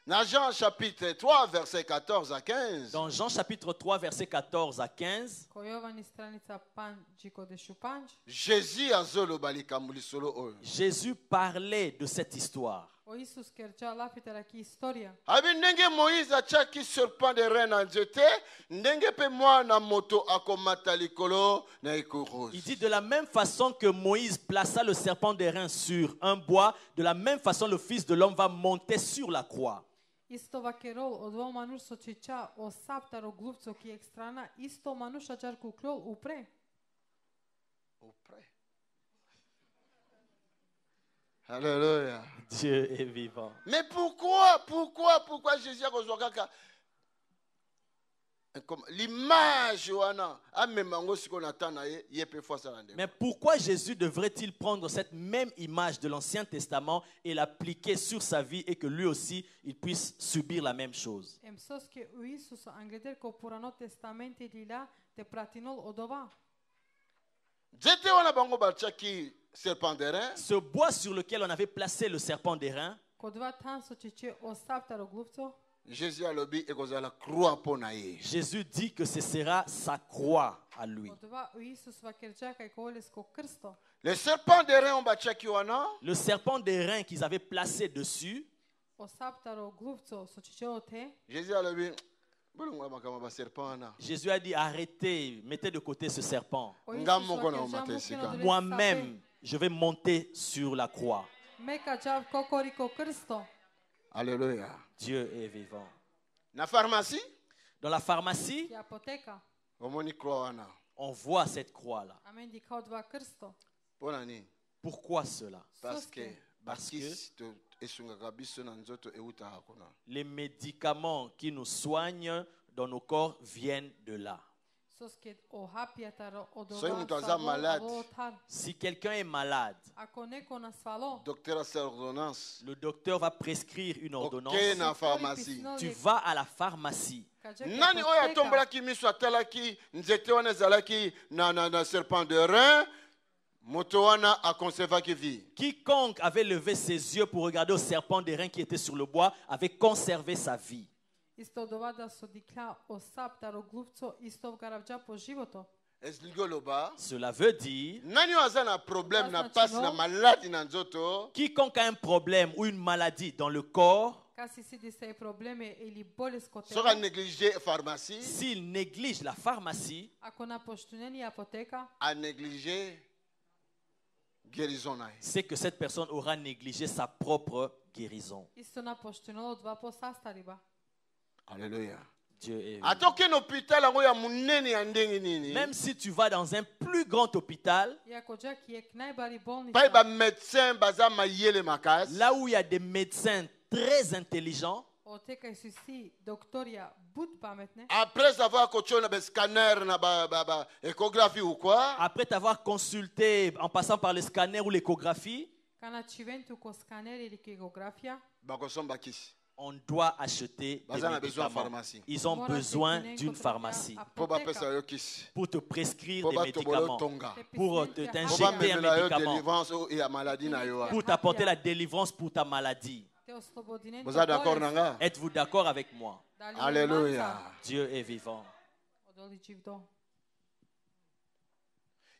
Dans Jean chapitre 3 verset 14 à 15. Dans Jean chapitre 3, versets 14 à 15, Кој Јовани страница панџико дешу панџ. Jésus azoloba likambo lisolo oyo. Jésus parlait de cette histoire. О Исус керџа лафите раки историја. Abi ndenge Moïse atiaki serpent de reine na nzete, ndenge pe mwana moto akomata likolo na ekorosi. Il dit de la même façon que Moïse plaça le serpent d'airain sur un bois, de la même façon le Fils de l'homme va monter sur la croix. Исто вакерол од во мануш со чича о саптаро глувцо ки екстрана, исто мануша џарку клол упре. Auprès. Alléluia. Dieu est vivant. Mais pourquoi Jésus a reçu comme l'image wana amemango siko na tana ye pe fois ça. Mais pourquoi Jésus devrait-il prendre cette même image de l'Ancien Testament et l'appliquer sur sa vie et que lui aussi, il puisse subir la même chose? Ем соске у Исус англедер ко Пурано тестаменти лила те пратинол од ова. Jete wana bango batiaki serpent d'airain. Ce bois sur lequel on avait placé le serpent d'airain, Ко два тан со чиче о саптаро глувцо. Jésus alobi ekozala croix pona ye. Jésus dit que ce sera sa croix à lui. Од ова у Исус вакерџа кај колеско крсто. Le serpent d'airain on batiaki wana. Le serpent d'airain qu'ils avaient placé dessus, О саптаро глувцо со чичео те. Jésus alobi bolongo makama ba serpent wana. Jésus a dit arrêtez, mettez de côté ce serpent. О Исус Ngamo kona вакерџа omate мукино sika. доле Moi-même, je vais monter sur la croix. Мека џав кокори ко крсто. Alléluia. Dieu est vivant. Na pharmacie Dans la pharmacie, Ки апотека. omoni croix wana. on voit cette croix-là. Амен ди као два крсто. Pona ni? Pourquoi cela? Parce que Parce que bakisi to esungaka biso na nzoto eutaka kuna. les médicaments qui nous soignent dans nos corps viennent de là. Соске о хапијатаро од Сој ова. муто за малад. Si quelqu'un est malade, Ако неко на свало. Docteur a sa ordonnance. le docteur va prescrire une ordonnance. Ok na pharmacie. Tu vas à la pharmacie. Nani oyo atombolaki miso atalaki nzete wana ezalaki na serpent de rein, moto wana akonservaki vie. Quiconque avait levé ses yeux pour regarder au serpent d'airain qui était sur le bois avait conservé sa vie. Исто довада со дикла о саптаро глувцо, исто вгаравџа по живото. Esligoloba. Cela veut dire, Nani oyo aza na problème na pasi na maladi na nzoto. quiconque a un problème ou une maladie dans le corps, Kasi si di sei probleme e li bolest Soki kotela. anéglige pharmacie, S'il néglige la pharmacie, Ako na poštuneni apoteka, anéglige guérison na ye. c'est que cette personne aura négligé sa propre guérison. isto na poštunelo dva po sastariba. Alléluia. Dieu est vivant. Ata okende hôpital yango ya monene ya ndenge nini, Même si tu vas dans un plus grand hôpital, Iako čak je k najbari pai bolnica, bamédecin baza mayele makasi, là où il y a des médecins très intelligents, oteka su si doktorija bud pametne, après avoir coaché na scanner na échographie ou quoi, après t'avoir consulté en passant par le scanner ou l'échographie, kana čiventu ko skaner ili kigografija, bakosomba kisi. on doit acheter des Baza na besoin de médicaments. pharmacie. Ils ont Mora besoin tekinen d'une kotoka pharmacie Po bapesa apoteka, yo kisi. pour te prescrire Po des batobolo médicaments, tonga. pour Te t'injecter Po pismen un bamemela yo médicament, délivrance ya maladie na yo. pour t'apporter la délivrance pour ta maladie. te oslobodinen Boza d'accord nanga? Êtes-vous d'accord avec moi? Alléluia. Dieu est vivant. Odoli jivdo.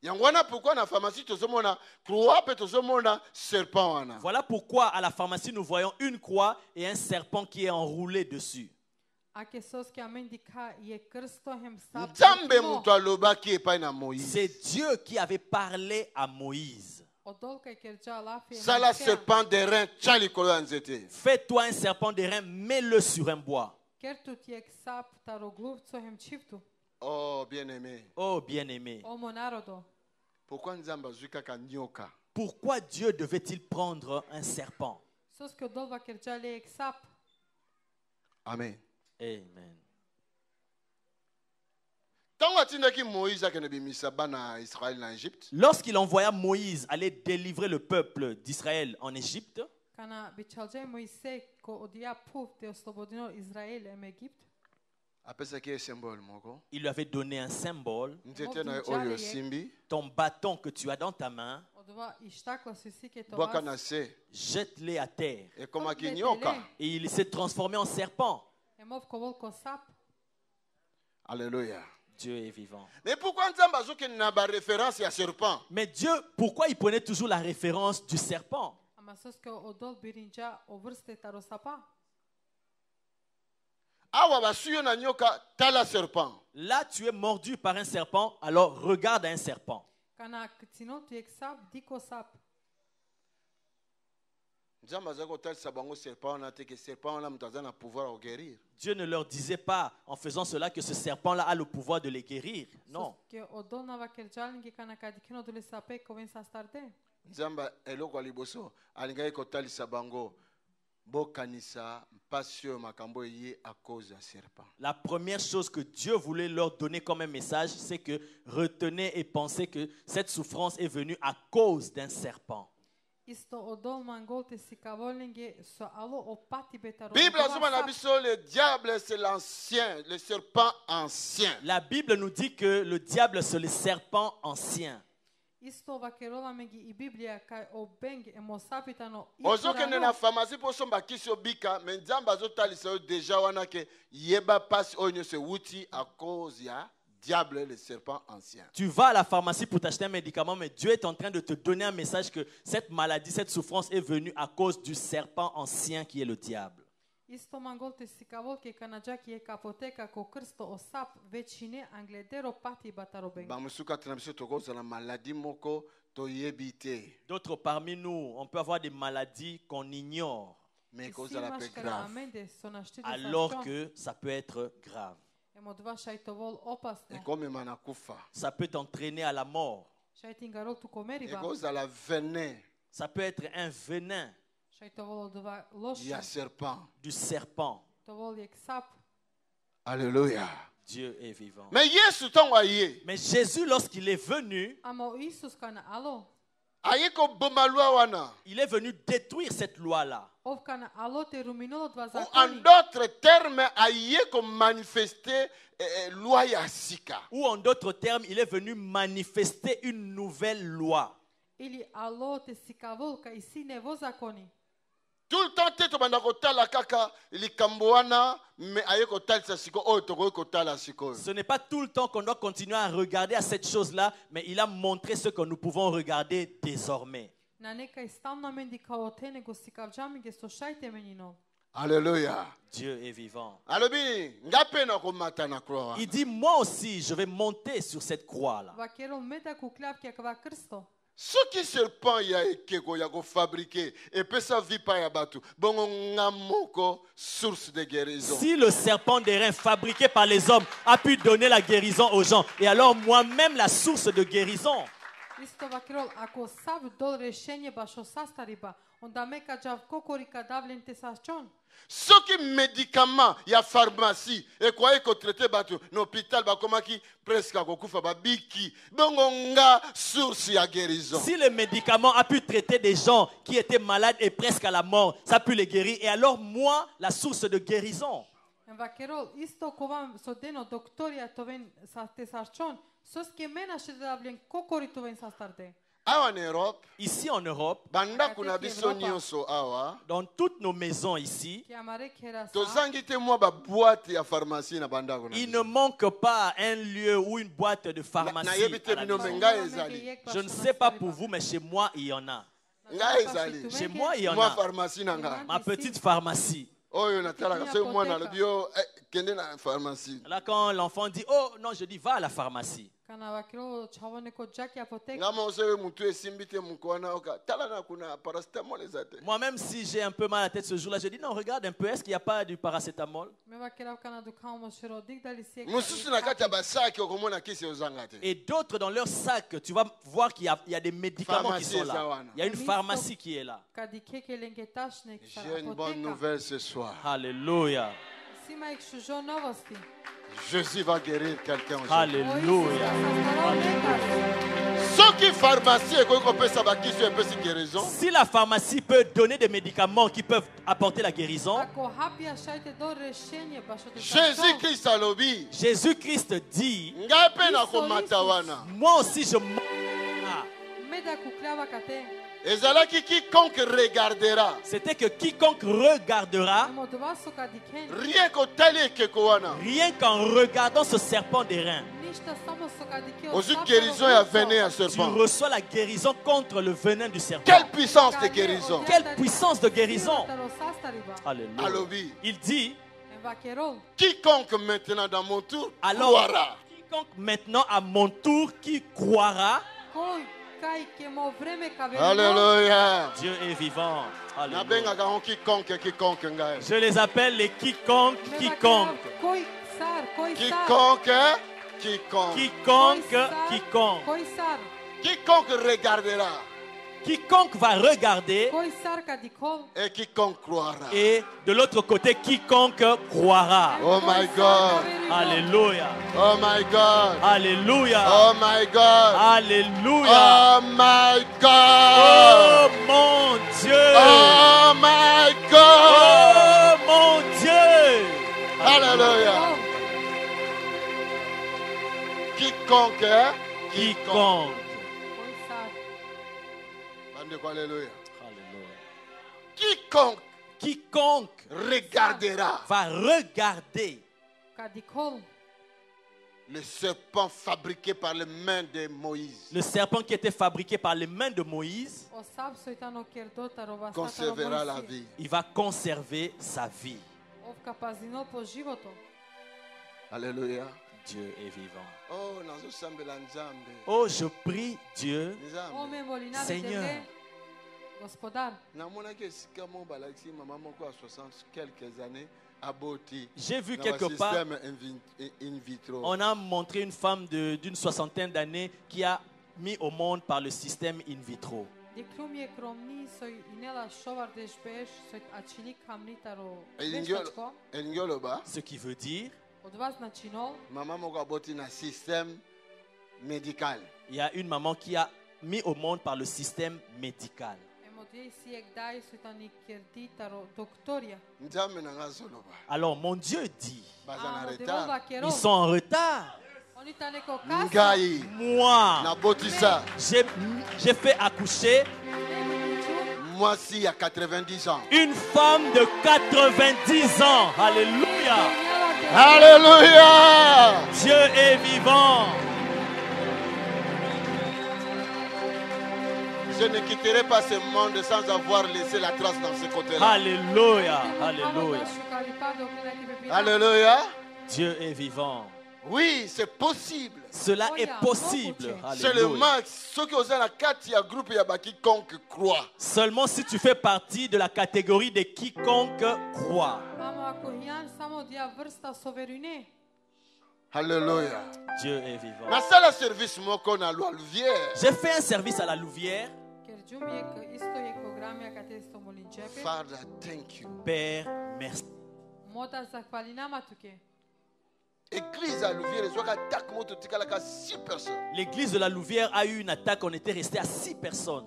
Yango wana pourquoi na pharmacie tozomona croix pe tozomona serpent wana. Voilà pourquoi à la pharmacie nous voyons une croix et un serpent qui est enroulé dessus. Ake sos ki amendika je krsto hem sap. Nzambe mutu alobaki epai na Moïse. C'est Dieu qui avait parlé à Moïse. Odolka je kerja lafi. Sala serpent d'airain tya likolo ya nzete. Fais-toi un serpent d'airain, mets-le sur un bois. Kertu ti ek sap tarogluvco hem čivtu. Oh bien-aimé, Oh bien-aimé, O mo narodo. pourquoi Nzambe azwi kaka nyoka? pourquoi Dieu devait-il prendre un serpent? Sos ki odolva kerja le ek sap. Amen. Amen. Ntango atindaki Moïse akende bimisa bana Israël na Égypte, Lorsqu'il envoya Moïse aller délivrer le peuple d'Israël en Égypte, Kana bichalje Moise ko odia puf te oslobodino Izrael em Egipt. apesaki ye symbole moko. il lui avait donné un symbole. Nzete na ye oyo osimbi, Ton bâton que tu as dans ta main, Odva ishtakla su si ke to bwaka vas. na se, jette-les à terre. ekomaki Odletele. nyoka. Et il s'est transformé en serpent. Emov ko volko sap. Alléluia. Dieu est vivant. Mais pourquoi Nzambe azokende na baréférence ya serpent? Mais Dieu, pourquoi il prenait toujours la référence du serpent? Ama sos ke odol birinja o vrste tarosapa. Awa basuyo na nyoka tala serpent. Là, tu es mordu par un serpent, alors regarde un serpent. Kana ktino tu ek sap diko sap. Nzambe azali kotalisa bango serpent wana te ke serpent wana moto aza na pouvoir ya koguérir. Dieu ne leur disait pas en faisant cela que ce serpent-là a le pouvoir de les guérir. Non. Sos ke odol na va kerjalingi kana kadikino dole sape ko ven sa starde. Nzambe eloko ya liboso alingaki kotalisa bango bokanisa mpasi oyo makambo eye à cause ya serpent. La première chose que Dieu voulait leur donner comme un message, c'est que retenez et pensez que cette souffrance est venue à cause d'un serpent. Isto odol mangol te sikavolninge so alo opati betaro. Bible azuma na biso le diable c'est l'ancien, le serpent ancien. La Bible nous dit que le diable, c'est le serpent ancien. Isto vakerola mengi i Biblia kai o beng emosapitano. Ozokende na pharmacie po somba kisi obika, mais Nzambe azotalisa yo déjà wana ke yeba pasi oyo nyonso ewuti à cause ya diable le serpent ancien. Tu vas à la pharmacie pour t'acheter un médicament, mais Dieu est en train de te donner un message que cette maladie, cette souffrance est venue à cause du serpent ancien qui est le diable. Isto mangol te sikavolke kanajaki e kapoteka ko krsto osap većine angledero pati bataro beng. Bamusuka tena biso tokozala maladie moko toyebi te, D'autres parmi nous, on peut avoir des maladies qu'on ignore, mais kozala pe grave. amende sonaštidi alors que ça peut être grave. Emodva šajtovol opasno. Ekomema na kufa. Ça peut t'entraîner à la mort. Šajtingarol tu komeriba. Ekozala venin Ça peut être un venin Šajtovol odva loše. ya serpent. du serpent. Tovol je sap. Alléluia. Dieu est vivant. Mais Yesu ntango aye, Mais Jésus, lorsqu'il est venu, Amo Isus kana alo. aye koboma lwa wana. il est venu détruire cette loi-là. Ov kana alo te ruminolo dva Ou en zakoni. d'autres termes, aye ko manifester loi ya sika. Ou en d'autres termes, il est venu manifester une nouvelle loi. Ili alo te sikavol ka isi nevo zakoni. Tout le temps te tobanda kotala kaka likambo wana, mais aye kotalisa siko oyo tokoki kotala sikoyo. Ce n'est pas tout le temps qu'on doit continuer à regarder à cette chose-là, mais il a montré ce que nous pouvons regarder désormais. Na neka stalno mendi kao te nego sikavđami ge so šajte menino. Alléluia. Dieu est vivant. Alobi, ngape na komata na croix. Il dit, moi aussi, je vais monter sur cette croix-là. Vaquerul meta cu cleapchea că va Cristo. Soki serpent ya ekeko ya ko fabriquer et peut sa vie pa ya batu. Bongo ngamoko source de guérison. Si le serpent d'airain fabriqué par les hommes a pu donner la guérison aux gens, et alors moi-même la source de guérison. Isto vaquerul ako sav dol rešenje baš o sastariba. Onda meka džav kokorika davljen sasčon. Soki médicament ya pharmacie et quoi ko traiter batu no hôpital ba komaki presque ko kufa ba biki. Bongo nga source ya guérison. Si le médicament a pu traiter des gens qui étaient malades et presque à la mort, ça a pu les guérir. Et alors moi, la source de guérison. În vaquerul isto kovam sodeno doktoria to ven sa te sasčon. Sos ke mena še davljen kokori to ven sastarde. Awa en Europe, Ici en Europe, banda kuna biso nyonso awa. dans toutes nos maisons ici, Chiamare kera sa. Tozangi te mwa ba boîte ya pharmacie na banda kuna. il ne manque pas un lieu ou une boîte de pharmacie. à la maison. Je ne sais pas pour vous, mais chez moi, il y en a. Nga ezali. Chez moi, il y en Mwa a. pharmacie na nga. Ma petite pharmacie. Oyo natala ka se mwana lobi yo kende na pharmacie. Là, quand l'enfant dit, oh non, je dis, va à la pharmacie. Kana vaquerul chavone ko jaki apotek. Ngama osewe mutu esimbi te mukwana oka. Tala na kuna paracétamol ezate. Moi-même, si j'ai un peu mal à la tête ce jour-là, je dis, non, regarde un peu, est-ce qu'il n'y a pas du paracétamol? Me vaquerau kana dukao mo shirodik dali sie. Mususu na kati ya basaki okomona kisi ozanga te. Et d'autres dans leur sac, tu vas voir qu'il y a des médicaments qui Pharmacie sont là. Zawana. Il y a une pharmacie qui est là. Kadike ke lengetašne J'ai une bonne nouvelle ce soir. Alléluia. Sima ik shujo novosti. Jésus va guérir quelqu'un aujourd'hui. Alléluia. Soki pharmacie ekoki kopesa bakiso epesi guérison. Si la pharmacie peut donner des médicaments qui peuvent apporter la guérison, Ako hapia shaite do rešenje baš o te Jésus Christ alobi. Jésus-Christ dit, Ngai pe na komata wana. moi aussi je Meda ku kleava kate. Ezalaki quiconque regardera. C'était que quiconque regardera, Mo dvaso kadiken. Rien kotali ekeko wana. rien qu'en regardant ce serpent d'airain, Ništa samo so kadike. Ozu guérison ya venin ya tu serpent. reçois la guérison contre le venin du serpent. Quelle puissance de guérison. Quelle puissance de guérison. Alléluia. Alobi. Il dit, Vaquerol. Quiconque maintenant dans mon tour alors, croira. quiconque maintenant à mon tour qui croira, Koi kai ke mo vreme ka veni. Alléluia. Dieu est vivant. Alléluia. Nabengaka on quiconque ngai. Je les appelle les quiconque. Koi sar, koi sar. Quiconque. Koi sar. Quiconque regardera. Quiconque va regarder, Koi sar kadikol. Et quiconque croira. et de l'autre côté, quiconque croira. Oh my God. Alléluia. Oh my God. Alléluia. Oh my God. Alléluia. Oh my Oh God. mon Dieu. Oh my God. Oh mon Dieu. Alléluia. Quiconque. Quiconque. Koi sar. Bandeko, Alléluia. Alléluia. Quiconque Quiconque regardera va regarder Kadikol. le serpent fabriqué par les mains de Moïse le serpent qui était fabriqué par les mains de Moïse, O sab soitano kerdota rovasta. conservera la vie. il va conserver sa vie. Ov kapazino po životo. Alléluia. Dieu est vivant. Oh, nazosambela Nzambe. Oh, je prie Dieu, O Nzambe. me molina Seigneur. vedele. Gospodar. Namonaki esika mo balakisi mama moko à 60 quelques années aboti. j'ai vu Na quelque part, système in vitro. on a montré une femme d'une soixantaine d'années qui a mis au monde par le système in vitro. Dikrum je kromni soj inela šovar dešpeš soj achini kamnitaro. Elingolo- Elingoloba, Ce qui veut dire, Od vas načinol. mama moko aboti na système médical. il y a une maman qui a mis au monde par le système médical. Emodie si ek dai soitani kerditaro doktoria. Nzambe na nga zoloba. Alors mon Dieu dit, Baza na Amo retard. devova kero. ils sont en retard. Onitane ko kasa. Ngai Moi, naboti ça. j'ai fait accoucher Moi si il y a 90 ans. une femme de 90 ans. Alléluia. Alléluia. Dieu est vivant. Je ne quitterai pas ce monde sans avoir laissé la trace dans ce côté-là. Alléluia. Alléluia. Alléluia. Dieu est vivant. Oui, c'est possible. Cela est possible. Seulement, Alléluia. ceux qui ont la carte, il y a un groupe, il y a quiconque croit. Seulement si tu fais partie de la catégorie de quiconque croit. Alléluia. Dieu est vivant. Dans ça, le service, moi, qu'on a l'Oluvière. J'ai fait un service à la Louvière. Father, thank you. Père, merci. Église à Louvière, ils ont attaqué 6 personnes. L'église de la Louvière a eu une attaque. On était resté à 6 personnes.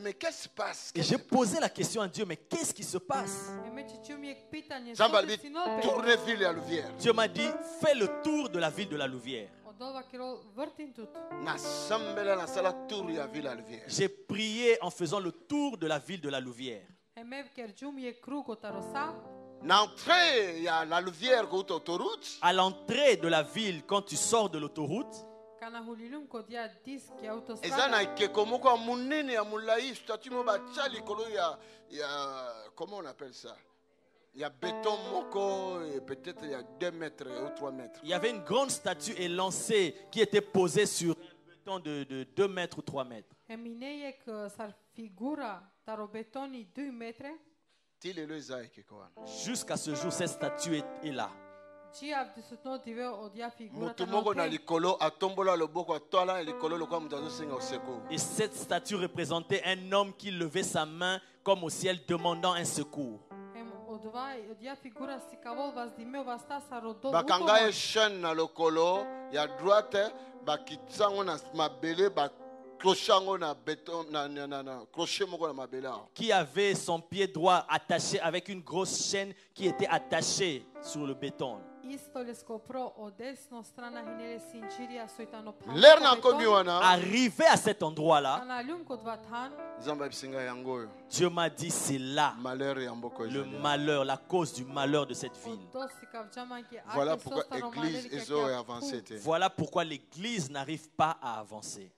Mais qu'est-ce qui se passe? Et j'ai posé la question à Dieu, mais qu'est-ce qui se passe? Tournez ville à Louvière. Dieu m'a dit, fais le tour de la ville de la Louvière. J'ai prié en faisant le tour de la ville de la Louvière. L'entrée, il y a la Louvière qui est autoroute. À l'entrée de la ville, quand tu sors de l'autoroute, comment on appelle ça? Il y a béton moko et peut-être il y a 2 mètres ou 3 mètres. il y avait une grande statue élancée qui était posée sur un béton de 2 mètres ou 3 mètres. Jusqu'à ce jour, cette statue est là. Et cette statue représentait un homme qui levait sa main comme au ciel demandant un secours. Bakanga chaîne na lokolo ya droite bakitsango na mabele crochango na béton na crochet moko na mabele. Qui avait son pied droit attaché avec une grosse chaîne qui était attachée sur le béton. Arrivé à cet endroit-là, Dieu m'a dit c'est là le malheur, la cause du malheur de cette ville. Voilà pourquoi l'église est avancée. Voilà pourquoi l'église n'arrive pas à avancer.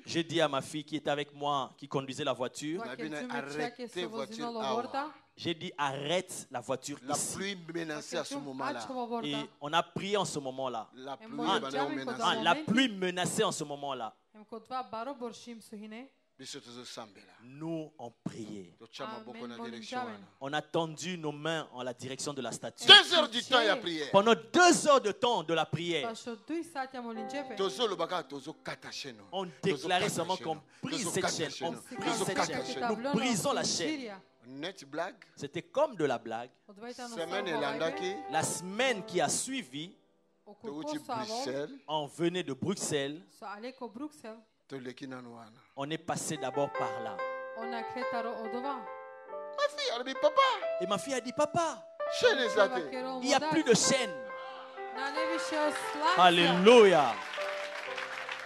J'ai dit à ma fille qui était avec moi, qui conduisait la voiture, j'ai dit arrête la voiture La ici. pluie menaçait à ce moment-là. Et on a prié en ce moment-là. La pluie Ah, la pluie menaçait en ce moment-là. Nous on prié. On a tendu nos mains en la direction de la statue. 2 heures du temps, il y a prière. Pendant 2 heures de temps de la prière, on déclarait seulement qu'on brise cette chaîne. On brise cette chaîne. Nous brisons la chaîne. Net blague. C'était comme de la blague. Semaine elandaki. La semaine qui a suivi, on venait de Bruxelles. On est passé d'abord par là. Ma fille, elle dit papa. Et ma fille a dit papa, Chaîne est zatée. il n'y a plus de chaîne. Alléluia.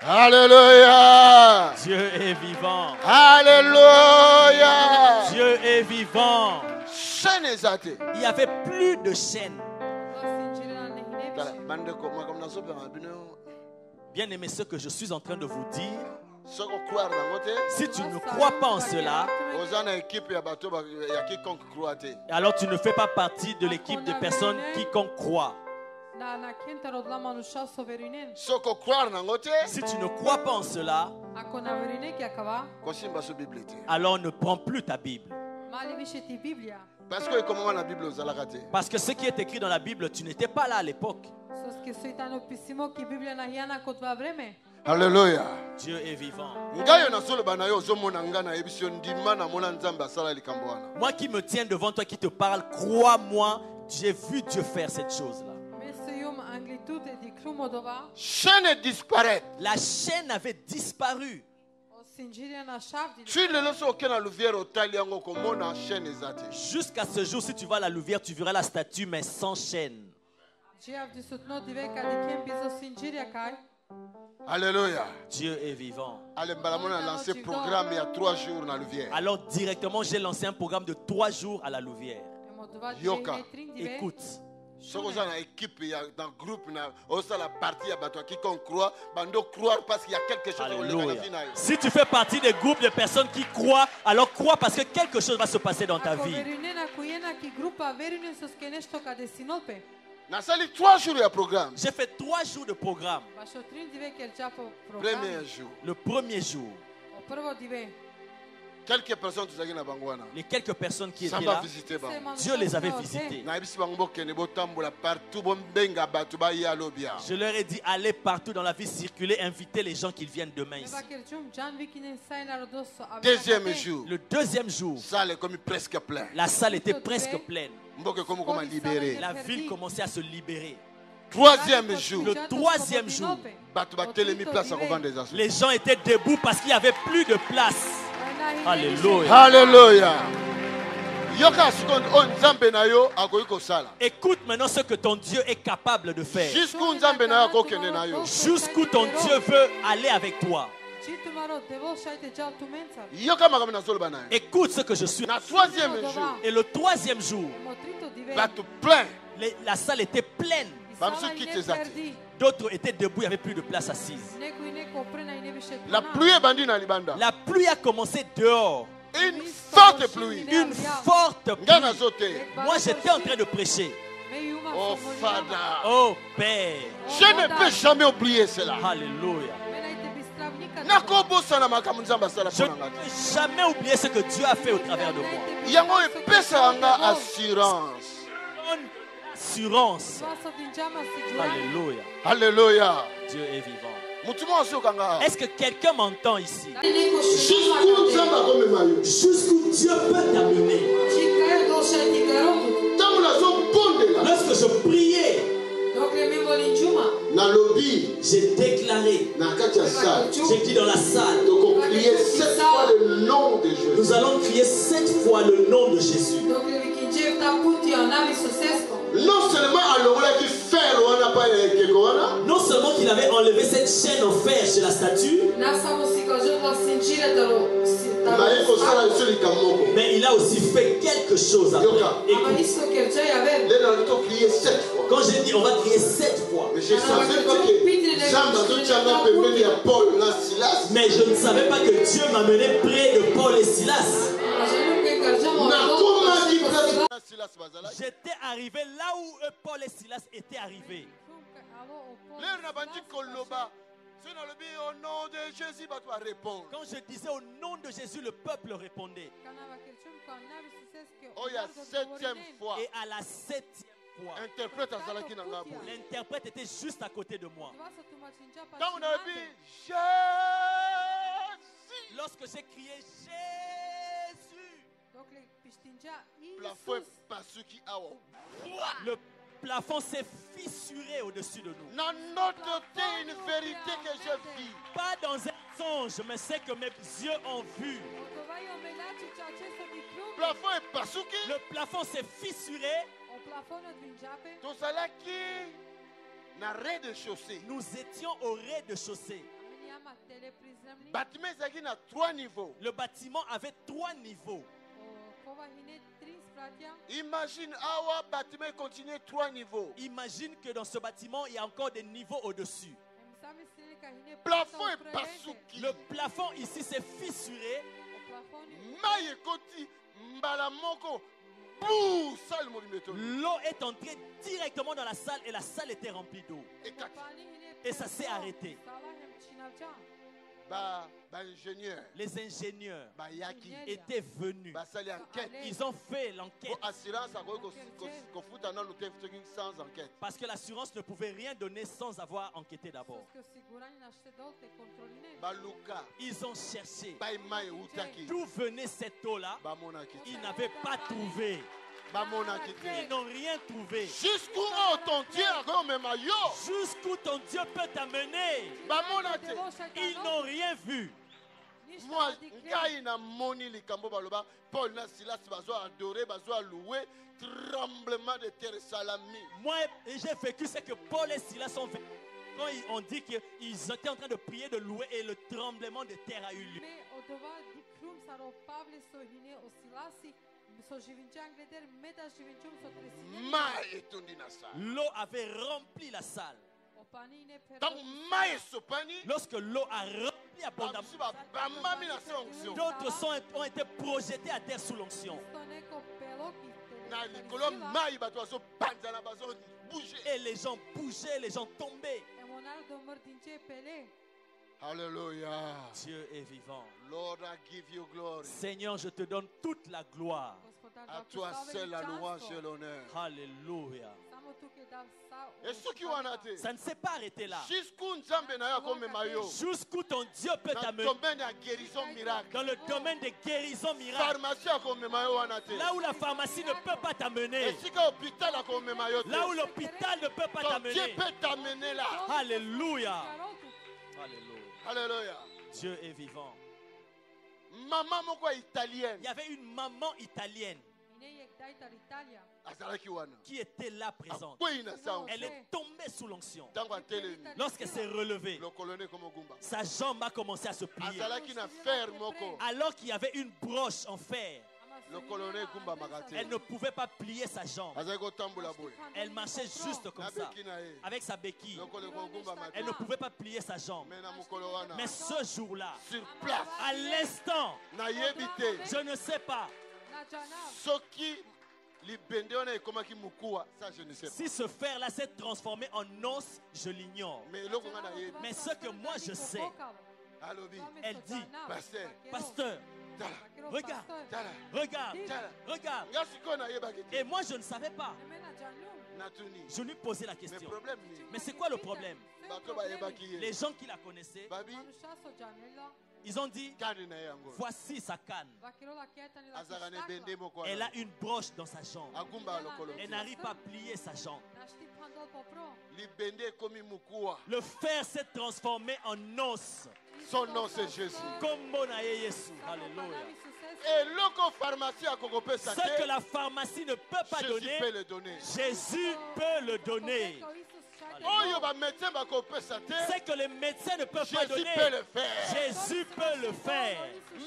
Alléluia. Dieu est vivant. Alléluia. Dieu est vivant. Chaîne est zatée. Il n'y avait plus de chaîne. Bien aimé, ce que je suis en train de vous dire, si tu ne crois pas en cela, alors tu ne fais pas partie de l'équipe de personnes quiconque croient. Si tu ne crois pas en cela, alors ne prends plus ta Bible. Parce que ce qui est écrit dans la Bible, tu n'étais pas là à l'époque. Alléluia. Dieu est vivant. Moi qui me tiens devant toi, qui te parle, crois-moi, j'ai vu Dieu faire cette chose-là. Chaîne disparaît. La chaîne avait disparu. Jusqu'à ce jour, si tu vas à la Louvière, tu verras la statue, mais sans chaîne. Alléluia. Dieu est vivant. Lancé programme il y a 3 jours dans la Louvière. Alors directement, j'ai lancé un programme de 3 jours à la Louvière. това Yoka. две трин две. Écoute, soki oza na équipe dans groupe na osala partie ya bato ya quiconque croit bando croire parce qu'il y a quelque chose koleka na alléluia. vie na yo. Si tu fais partie des groupes de personnes qui croient, alors crois parce que quelque chose va se passer dans ta Ако vie. веруне на којена ки група веруне со ке нешто каде синопе. Nasali 3 jours ya programme. J'ai fait 3 jours de programme. Башо трин две керча по Premier програми. jour. Le premier jour, О прво две. Quelques personnes tozaki na bango wana. les quelques personnes qui étaient Samba là, visiter bango. Dieu les avait visités. Na yebisi bango bokende botambola partout bombenga bato baya lobia. Je leur ai dit, allez partout dans la vie, circuler, inviter les gens qui viennent demain ici. Неба керчум джан викинен сај народосо. Deuxième jour. Le deuxième jour, Salle est comme presque plein. la salle était presque pleine. Mboke comme comment libéré. La ville commençait à se libérer. Troisième jour. Le troisième jour, Bato batelemi place à revendre des assos. les gens étaient debout parce qu'il n'y avait plus de place. Alléluia. Alléluia. Yoka sukon on nzambe na yo akoki kosala. Écoute maintenant ce que ton Dieu est capable de faire. Jusqu'où nzambe na yo akokende na yo. Jusqu'où ton Dieu veut aller avec toi. Yoka makambo nazoloba na yo. Écoute ce que je suis. Na troisième jour. Et le troisième jour, Bato plein. la salle était pleine. D'autres étaient debout, il n'y avait plus de place assise. La pluie est bandie na libanda. La pluie a commencé dehors. Une forte pluie. Une forte Ngana pluie. zote. Moi, j'étais en train de prêcher. Oh Father. Oh Père. Je ne peux jamais oublier cela. Alléluia. Nakobosana makambo nzambe asala Je ne mpona nga te. peux jamais oublier ce que Dieu a fait au travers de moi. Yango epesaka nga assurance. Donne assurance. Alléluia. Alléluia. Dieu est vivant. Mutu moko asoyoka nga. Est-ce que quelqu'un m'entend ici? Jusqu'où nzambe akomema yo. Jusqu'où Dieu peut t'amener. Ntango nazobondela Lorsque je priais, na lobi j'ai déclaré, na kati ya salle j'ai dit dans la salle, tokoprier 7 fois le nom de Jésus. nous allons crier 7 fois le nom de Jésus. Non seulement alongolaki fer wana pa ya ekeko wana, Non seulement qu'il avait enlevé cette chaîne en fer chez la statue, naye kosala biso likambo moko. mais il a aussi fait quelque chose après. Écoute, Nde na tokrier 7 fois. quand j'ai dit on va crier 7 fois, Mais je ne savais pas que nzambe azotianga pembeni ya Paul na Silas. mais je ne savais pas que Dieu m'a mené près de Paul et Silas. Nakomaki place na Silas bazalaki. J'étais arrivé là où Paul et Silas étaient arrivés. Lero na bandi koloba. Si nalobi au nom de Jésus bato ba répondre. Quand je disais au nom de Jésus, le peuple répondait. Oh, il y a 7e fois. Et à la 7e fois, Interprète azalaki na nga boye. l'interprète était juste à côté de moi. Ntango nalobi Jésus. Lorsque j'ai crié Jésus, Plafond epasuki awa. le plafond s'est fissuré au-dessus de nous. Na notre te une vérité que je vis. Pas dans un songe, mais c'est que mes yeux ont vu. Plafond epasuki. Le plafond s'est fissuré. Tozalaki na rez-de-chaussée. Nous étions au rez-de-chaussée. Bâtiment ezalaki na 3 niveaux. Le bâtiment avait 3 niveaux. Imagine awa bâtiment continue 3 niveaux. Imagine que dans ce bâtiment, il y a encore des niveaux au-dessus. Plafond epasuki. Le plafond ici s'est fissuré. Mai ekoti mbala moko. Bouh, salle mobimbeto. L'eau est entrée directement dans la salle et la salle était remplie d'eau. Et ça s'est arrêté. Ba ingénieur. Les ingénieurs Bayaki. étaient venus. Basali enquête. Ils ont fait l'enquête Pour assurance akoki kofuta nanu te sans enquête. parce que l'assurance ne pouvait rien donner sans avoir enquêté d'abord. Baluka. Ils ont cherché Bay mai eutaki. d'où venait cette eau-là. Bamonaki. Ils n'avaient pas trouvé. Bamonaki. Ils n'ont rien trouvé. Jusqu'où ton Dieu akomema yo. Jusqu'où ton Dieu peut t'amener. Bamonaki. Ils n'ont rien vu. Moi, ngai na moni likambo baloba Paul na Silas bazo adorer, bazo louer, tremblement de terre salami. Moi, j'ai vécu ce que Paul et Silas ont vécu. Quand on dit qu'ils étaient en train de prier, de louer et le tremblement de terre a eu lieu. So jivincha angrederi meta jivinchum so tresine. mai etondi na sala. L'eau avait rempli la salle. Opani ne perdo. Ntango mai esopani, Lorsque l'eau a rempli abondamment, bamosusu babambami na se onction. d'autres ont été projetés à terre sous l'onction. Stone ko pelo ki te. Na likolo mai bato bazopanzana bazobouge. Et les gens bougeaient, les gens tombaient. Emonar domor dinche pele. Alléluia. Dieu est vivant. Lord, I give you glory. Seigneur, je te donne toute la gloire. Gospodar, À da toi slave seul la louange et veličanstvo. l'honneur. Alléluia. Samo tu ke da sa. Et ceux qui wana te, Ça ne s'est pas arrêté là. jusqu'où nzambe na yo komema yo. Jusqu'où ton Dieu peut Dans le t'amener. domaine ya guérison miracle. Dans le domaine des guérisons miracles. Pharmacie akomema yo wana te. Là où la pharmacie ne peut pas t'amener. Esika hôpital akomema yo te. Là où l'hôpital ne peut pas Ton Dieu t'amener. peut t'amener là. Alléluia. Alléluia. Alléluia. Dieu est vivant. Maman moko italienne. Il y avait une maman italienne Ine yek da Italia. Azalaki wana. qui était là présente. Akwei na sa Elle onction. est tombée sous l'onction. Ntango atelemi. Lorsqu'elle s'est relevée, Le colonel comme Gumba. sa jambe a commencé à se plier. Azalaki na fer moko. Alors qu'il y avait une broche en fer, Le colonel Gumba Magate. elle ne pouvait pas plier sa jambe. Azalaki kotambola boye. Elle marchait juste comme Na ça, beki na ye. avec sa béquille. Le colonel Gumba Elle ne Magate. pouvait pas plier sa jambe. Mais na mokolo wana. Mais ce jour-là, Sur place. à l'instant, Na yebi te. je ne sais pas Na jana. Soki libende wana ekomaki mukuwa. Ça je ne sais pas. si ce fer-là s'est transformé en os, je l'ignore. Mais eloko nga na yebi. Mais ce que moi je sais, Alobi. elle dit, Pasteur. pasteur, Tala. regarde, Tala. regarde, Tala. regarde. Nga sikoyo nayebaki te. Et moi je ne savais pas. Natuni. Je lui posais la Mais question. problème ni. Mais c'est quoi le problème? Bato bayebaki ye. Les gens qui la connaissaient, Babi. ils ont dit, Kani na ye yango. voici sa canne. Azaka ne bende moko Elle wana. a une broche dans sa jambe. Agumba lokolo. Elle n'arrive pas à plier sa jambe. Libende ekomi mukuwa. Le fer s'est transformé en os. Son nom c'est Jésus. Comme Monaye Yesu. Alléluia. Eloko pharmacie akokopesa Ce que te. la pharmacie ne peut pas Jésus donner, peut le donner. Jésus peut le donner. Oyo ba médecin bakopesa te. Ce que les médecins ne peuvent pas Jésus donner, peut le faire. Jésus peut le faire.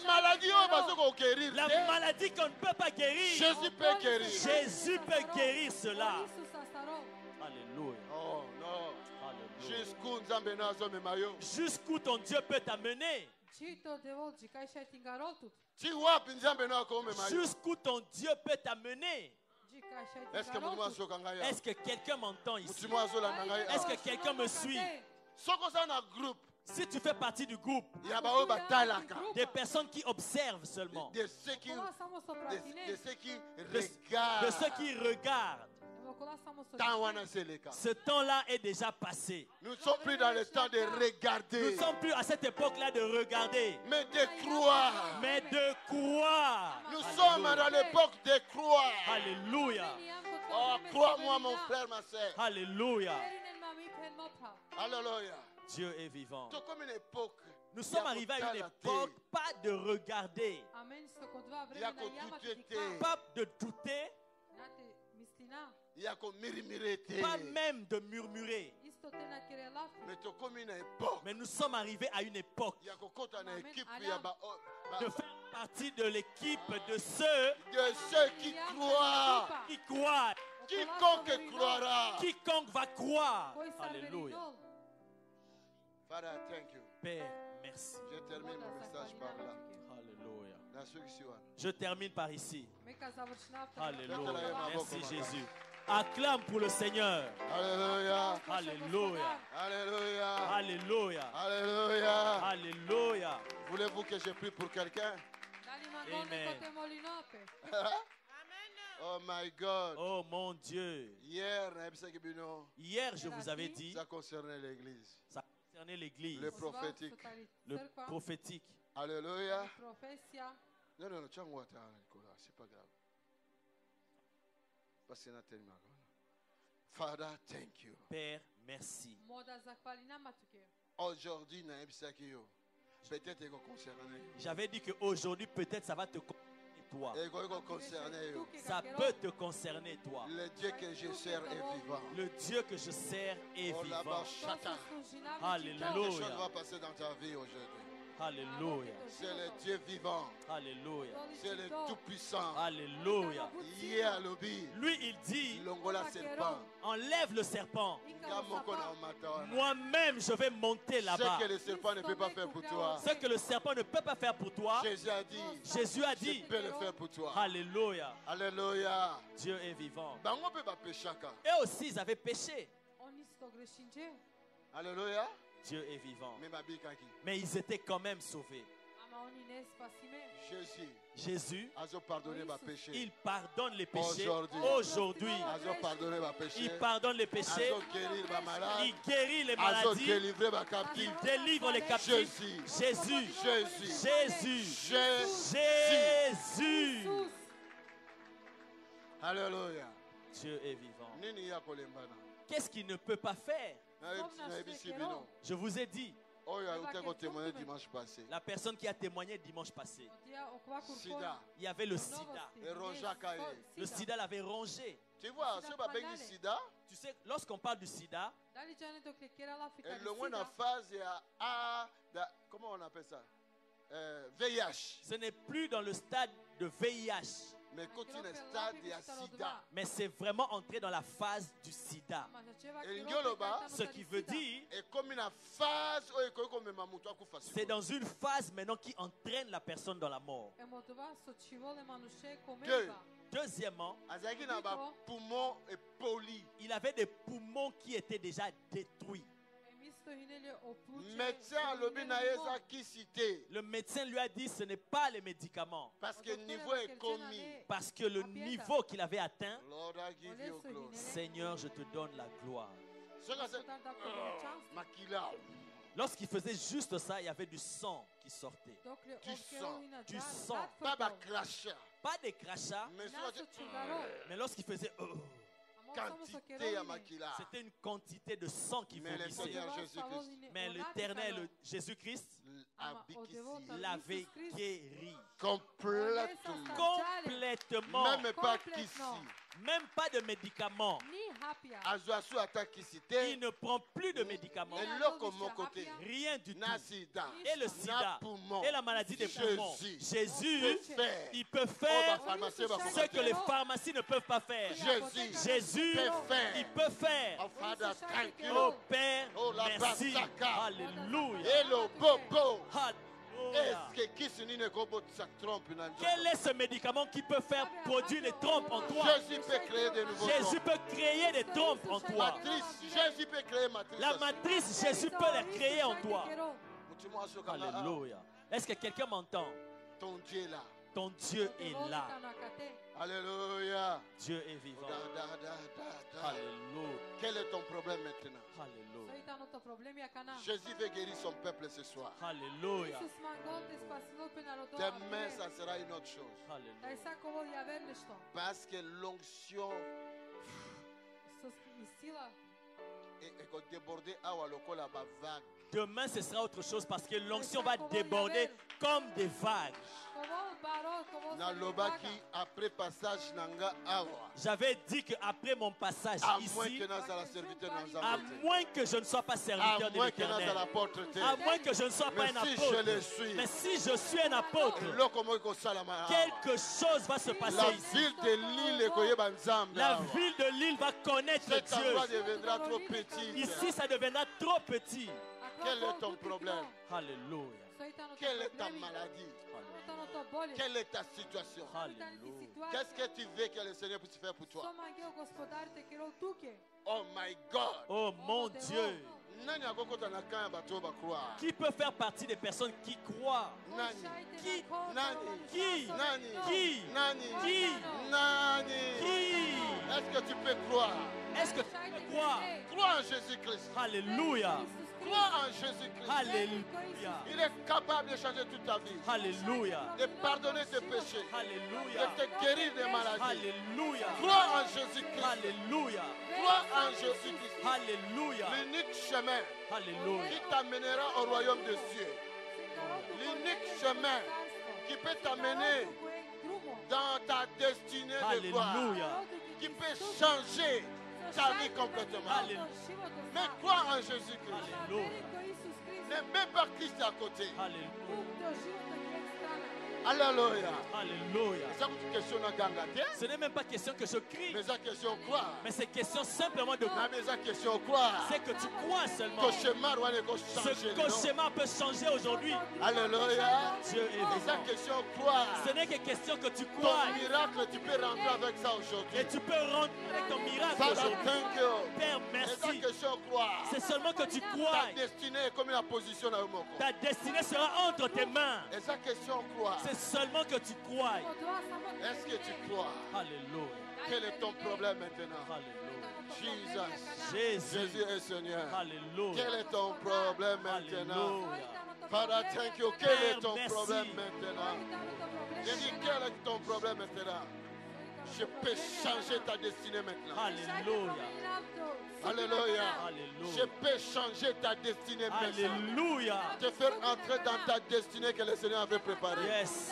Maladie oyo bazoko guérir La te. maladie qu'on ne peut pas guérir, Jésus peut guérir. Jésus peut guérir cela. Alléluia. Oh non. Alléluia. Jusqu'où nzambe na azomema yo. Jusqu'où ton Dieu peut t'amener, Ti wapi nzambe na akomema yo. jusqu'où ton Dieu peut t'amener. Est-ce que mutu azoka ngai ya? Est-ce que quelqu'un m'entend ici? Mutu azolanda ngai ya? Est-ce que quelqu'un me suit? Soko oza na groupe Si tu fais partie du groupe, ya baoyo batalaka. des personnes qui observent seulement, De ceux qui de ceux regardent. qui regardent, Temps wana seleka. ce temps-là est déjà passé. Nous ne sommes plus dans le temps de Nous regarder, ne sommes plus à cette époque-là de regarder, mais de croire. mais de croire. Nous sommes dans l'époque de croire. Alléluia. Oh, crois-moi, mon frère, ma soeur. Alléluia. Alléluia. Dieu est vivant. C'est comme une époque. Nous sommes arrivés à une époque, pas de regarder, pas de douter, Il y a comme mirimirete. pas même de murmurer. Mais c'est comme une époque. Mais nous sommes arrivés à une époque Il y a kokota na équipe ya ba de faire partie de l'équipe de ceux de ceux qui croient. qui croient. Quiconque croira. Quiconque va croire. Alléluia. Father, thank you. Père, merci. Je termine mon message par là. Alléluia. Dans ceux qui sont là. Je termine par ici. Alléluia. Alléluia. Merci Jésus. Acclame pour le Seigneur. Alléluia. Alléluia. Alléluia. Alléluia. Alléluia. Alléluia. Voulez-vous que je prie pour quelqu'un? Amen. Oh my God. Oh mon Dieu. Hier, Hier, je vous avais dit, ça concernait l'église. ça concernait l'église, Le prophétique. le prophétique. Alléluia. Non, non, non, tu c'est pas grave. Parce qu'il y en a tellement. Father, thank you. Père, merci. Aujourd'hui, peut-être que concerné. J'avais dit qu'aujourd'hui, peut-être ça va te concerner toi. Concerné. Ça peut te concerner toi. Le Dieu que je sers est vivant. Le Dieu que je sers est Oh là-bas, vivant. chata. Quelque chose Alléluia. va passer dans ta vie aujourd'hui. Alléluia. C'est le Dieu vivant. Alléluia. C'est le Tout-Puissant. Alléluia. Yeah, lobby. Lui, il dit, Longola serpent. enlève le serpent. Moi, Moi-même, je vais monter là-bas. ce que le serpent ne peut pas faire pour toi, Ce que le serpent ne peut pas faire pour toi, Jésus a dit, Jésus a je dit, peux le faire pour toi. Alléluia. Alléluia. Dieu est vivant. Bango peut pas pécher. Eux aussi, ils avaient péché. Oni su greșince. Alléluia. Dieu est vivant. Mais ma bille kaki. Mais ils étaient quand même sauvés. Ama oni ne spasime. Jésus Jésus, a pardonné ma péché. il pardonne les péchés. Aujourd'hui. Aujourd'hui, A pardonné ma péché. il pardonne les péchés. A guéri ma malade. Il guérit les A maladies. délivré ma captive. Il délivre les captifs. Jésus. Jésus. Jésus. Jésus. Jésus. Jésus. Isus. Alléluia. Dieu est vivant. Nini ya kolembana. Qu'est-ce qu'il ne peut pas faire? Na ebisi bino. Je vous ai dit, Oyo a ko témoigner dimanche passé. la personne qui a témoigné dimanche passé, Otia okwa Sida. il y avait le sida. Et ronja kaye. Le sida l'avait rongé. Tu vois, ce babengi sida, Tu sais, lorsqu'on parle du sida, Dali jane dok lekera la Afrika. elle loin en phase comment on appelle ça? VIH. ce n'est plus dans le stade de VIH, Mais continue le stade de sida. mais c'est vraiment entré dans la phase du sida. Ce qui veut dire, Et comme une phase où il comme mamuto akufa. c'est dans une phase maintenant qui entraîne la personne dans la mort. Deuxièmement, Azaki na ba poumon et poli. il avait des poumons qui étaient déjà détruits. Médecin lobi na yeza qui cité Le médecin lui a dit ce n'est pas les médicaments, parce que le niveau est commis. parce que le niveau qu'il avait atteint, Lord, I give you glory. Seigneur, je te donne la gloire. Ce que c'est makila. Lorsqu'il faisait juste ça, il y avait du sang qui sortait. Du sang. Pas ba crachat. Pas des crachats, Mais soit mais lorsqu'il faisait quantité à makila. c'était une quantité de sang qui Mais le vomissait. Seigneur Jésus-Christ Mais l'éternel Jésus-Christ l'avait guéri complètement. complètement. Même pas qu'ici. Même pas de médicaments. Azuasu attaque ici. Il ne prend plus de médicaments. Et là comme mon côté. Rien du tout. Na sida. Et le sida poumon. et la maladie des poumons. Jésus, peut faire. il peut faire Oh, ma pharmacie va ce que les pharmacies ne peuvent pas faire. Jésus, peut faire. il peut faire. Oh Father, thank you. Oh Père, Oh, la merci. basaka. Alléluia. Hello, Bobo. Alléluia. Est-ce que qui se n'est pas ça trompe dans Quel est ce médicament qui peut faire produire les trompes en toi? Jésus peut créer de nouveaux Jésus trompes. peut créer des trompes en toi. Matrice, Jésus peut créer matrice. La matrice, Jésus peut la créer en toi. Mutumu asokanga, Alléluia. Est-ce que quelqu'un m'entend? ton Dieu est là. Ton Dieu est là. Alléluia. Dieu est vivant. Alléluia. Quel est ton problème maintenant? Alléluia. Jésus veut guérir son peuple ce soir. Alléluia. Demain, ça sera une autre chose. Alléluia. Parce que l'onction est débordée à Walokola ba vague. Demain, ce sera autre chose parce que l'onction va déborder comme des vagues. Nalobaki après passage nanga awa. J'avais dit qu'après mon passage À moins ici, que Nazala serviteur dans à moins que je ne sois pas à serviteur de moins que Nazala l'Éternel, apôtre. à moins que je ne sois pas Mais un si je le apôtre, suis, mais si je suis un apôtre, quelque chose va se la passer ici. ville de l'île est koyeba nzambe. La ville de l'île va connaître Cet endroit Dieu. deviendra trop petit. Ici, ça deviendra trop petit. Quel est ton problème? Alléluia. Quelle est ta maladie? Quelle est ta situation? Alléluia. Qu'est-ce que tu veux que le Seigneur puisse faire pour toi? Oh my God! Oh mon Dieu. Nani akokota na kanya bato bakroire? Qui peut faire partie des personnes qui croient? Nani? Qui? Nani? Qui? Nani? Qui? Nani? Qui? Nani? Qui? Est-ce que tu peux croire? Est-ce que tu peux croire? Crois en Jésus-Christ. Alléluia. Crois en Jésus-Christ. Alléluia. Il est capable de changer toute ta vie, Alléluia. de pardonner tes péchés, Alléluia. de te guérir des maladies. Alléluia. Crois en Jésus-Christ. Alléluia. Crois en Jésus-Christ. Alléluia. L'unique chemin Alléluia. qui t'amènera au royaume des cieux. L'unique chemin qui peut t'amener dans ta destinée de gloire. Alléluia. Qui peut changer ta vie complètement. Alléluia. Mais crois en Jésus-Christ. Alléluia. Ne mets pas vois Christ à côté. Alléluia. Alléluia. Alléluia. C'est une question de ganga. Ce n'est même pas question que je crie, Mais c'est question quoi? mais c'est question simplement de Mais c'est question quoi? c'est que tu crois seulement. Cauchemar va Ce changer. cauchemar peut changer aujourd'hui. Alléluia. Dieu est Mais c'est vivant. question quoi? Ce n'est que question que tu Ton crois. miracle, tu peux rentrer avec ça aujourd'hui. Et tu peux rentrer avec ton miracle Father, aujourd'hui. thank you. Père, Mais c'est merci. question quoi? C'est seulement que tu Ta crois. destinée est comme la position dans le mot. Ta destinée sera entre tes mains. Et c'est question quoi? C'est seulement que tu crois. Est-ce que tu crois? Alléluia. Quel est ton problème maintenant? Alléluia. Jesus. Jésus. Jésus est Seigneur. Alléluia. Quel est ton problème maintenant? Alléluia. Father, thank you. Quel est ton Père, problème merci. maintenant? J'ai dit, quel est ton problème maintenant? Je peux changer ta destinée maintenant. Alléluia. Alléluia. Je Alléluia. peux changer ta destinée maintenant. Alléluia. Te faire entrer dans ta destinée que le Seigneur avait préparée. Yes.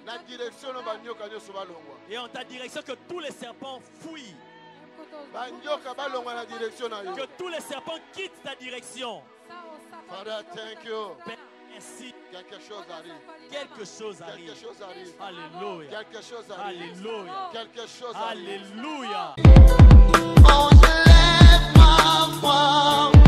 La direction de Banyoka Nyoso balongwa. Et en ta direction, que tous les serpents fuient. Banyoka balongwa la direction na yo. Que tous les serpents quittent ta direction. Father, thank you. Père, merci. Quelque chose arrive. Quelque chose arrive. Quelque chose arrive. Alléluia. Quelque chose arrive. Alléluia. Quelque chose arrive. Alléluia. Oh, je lève ma voix.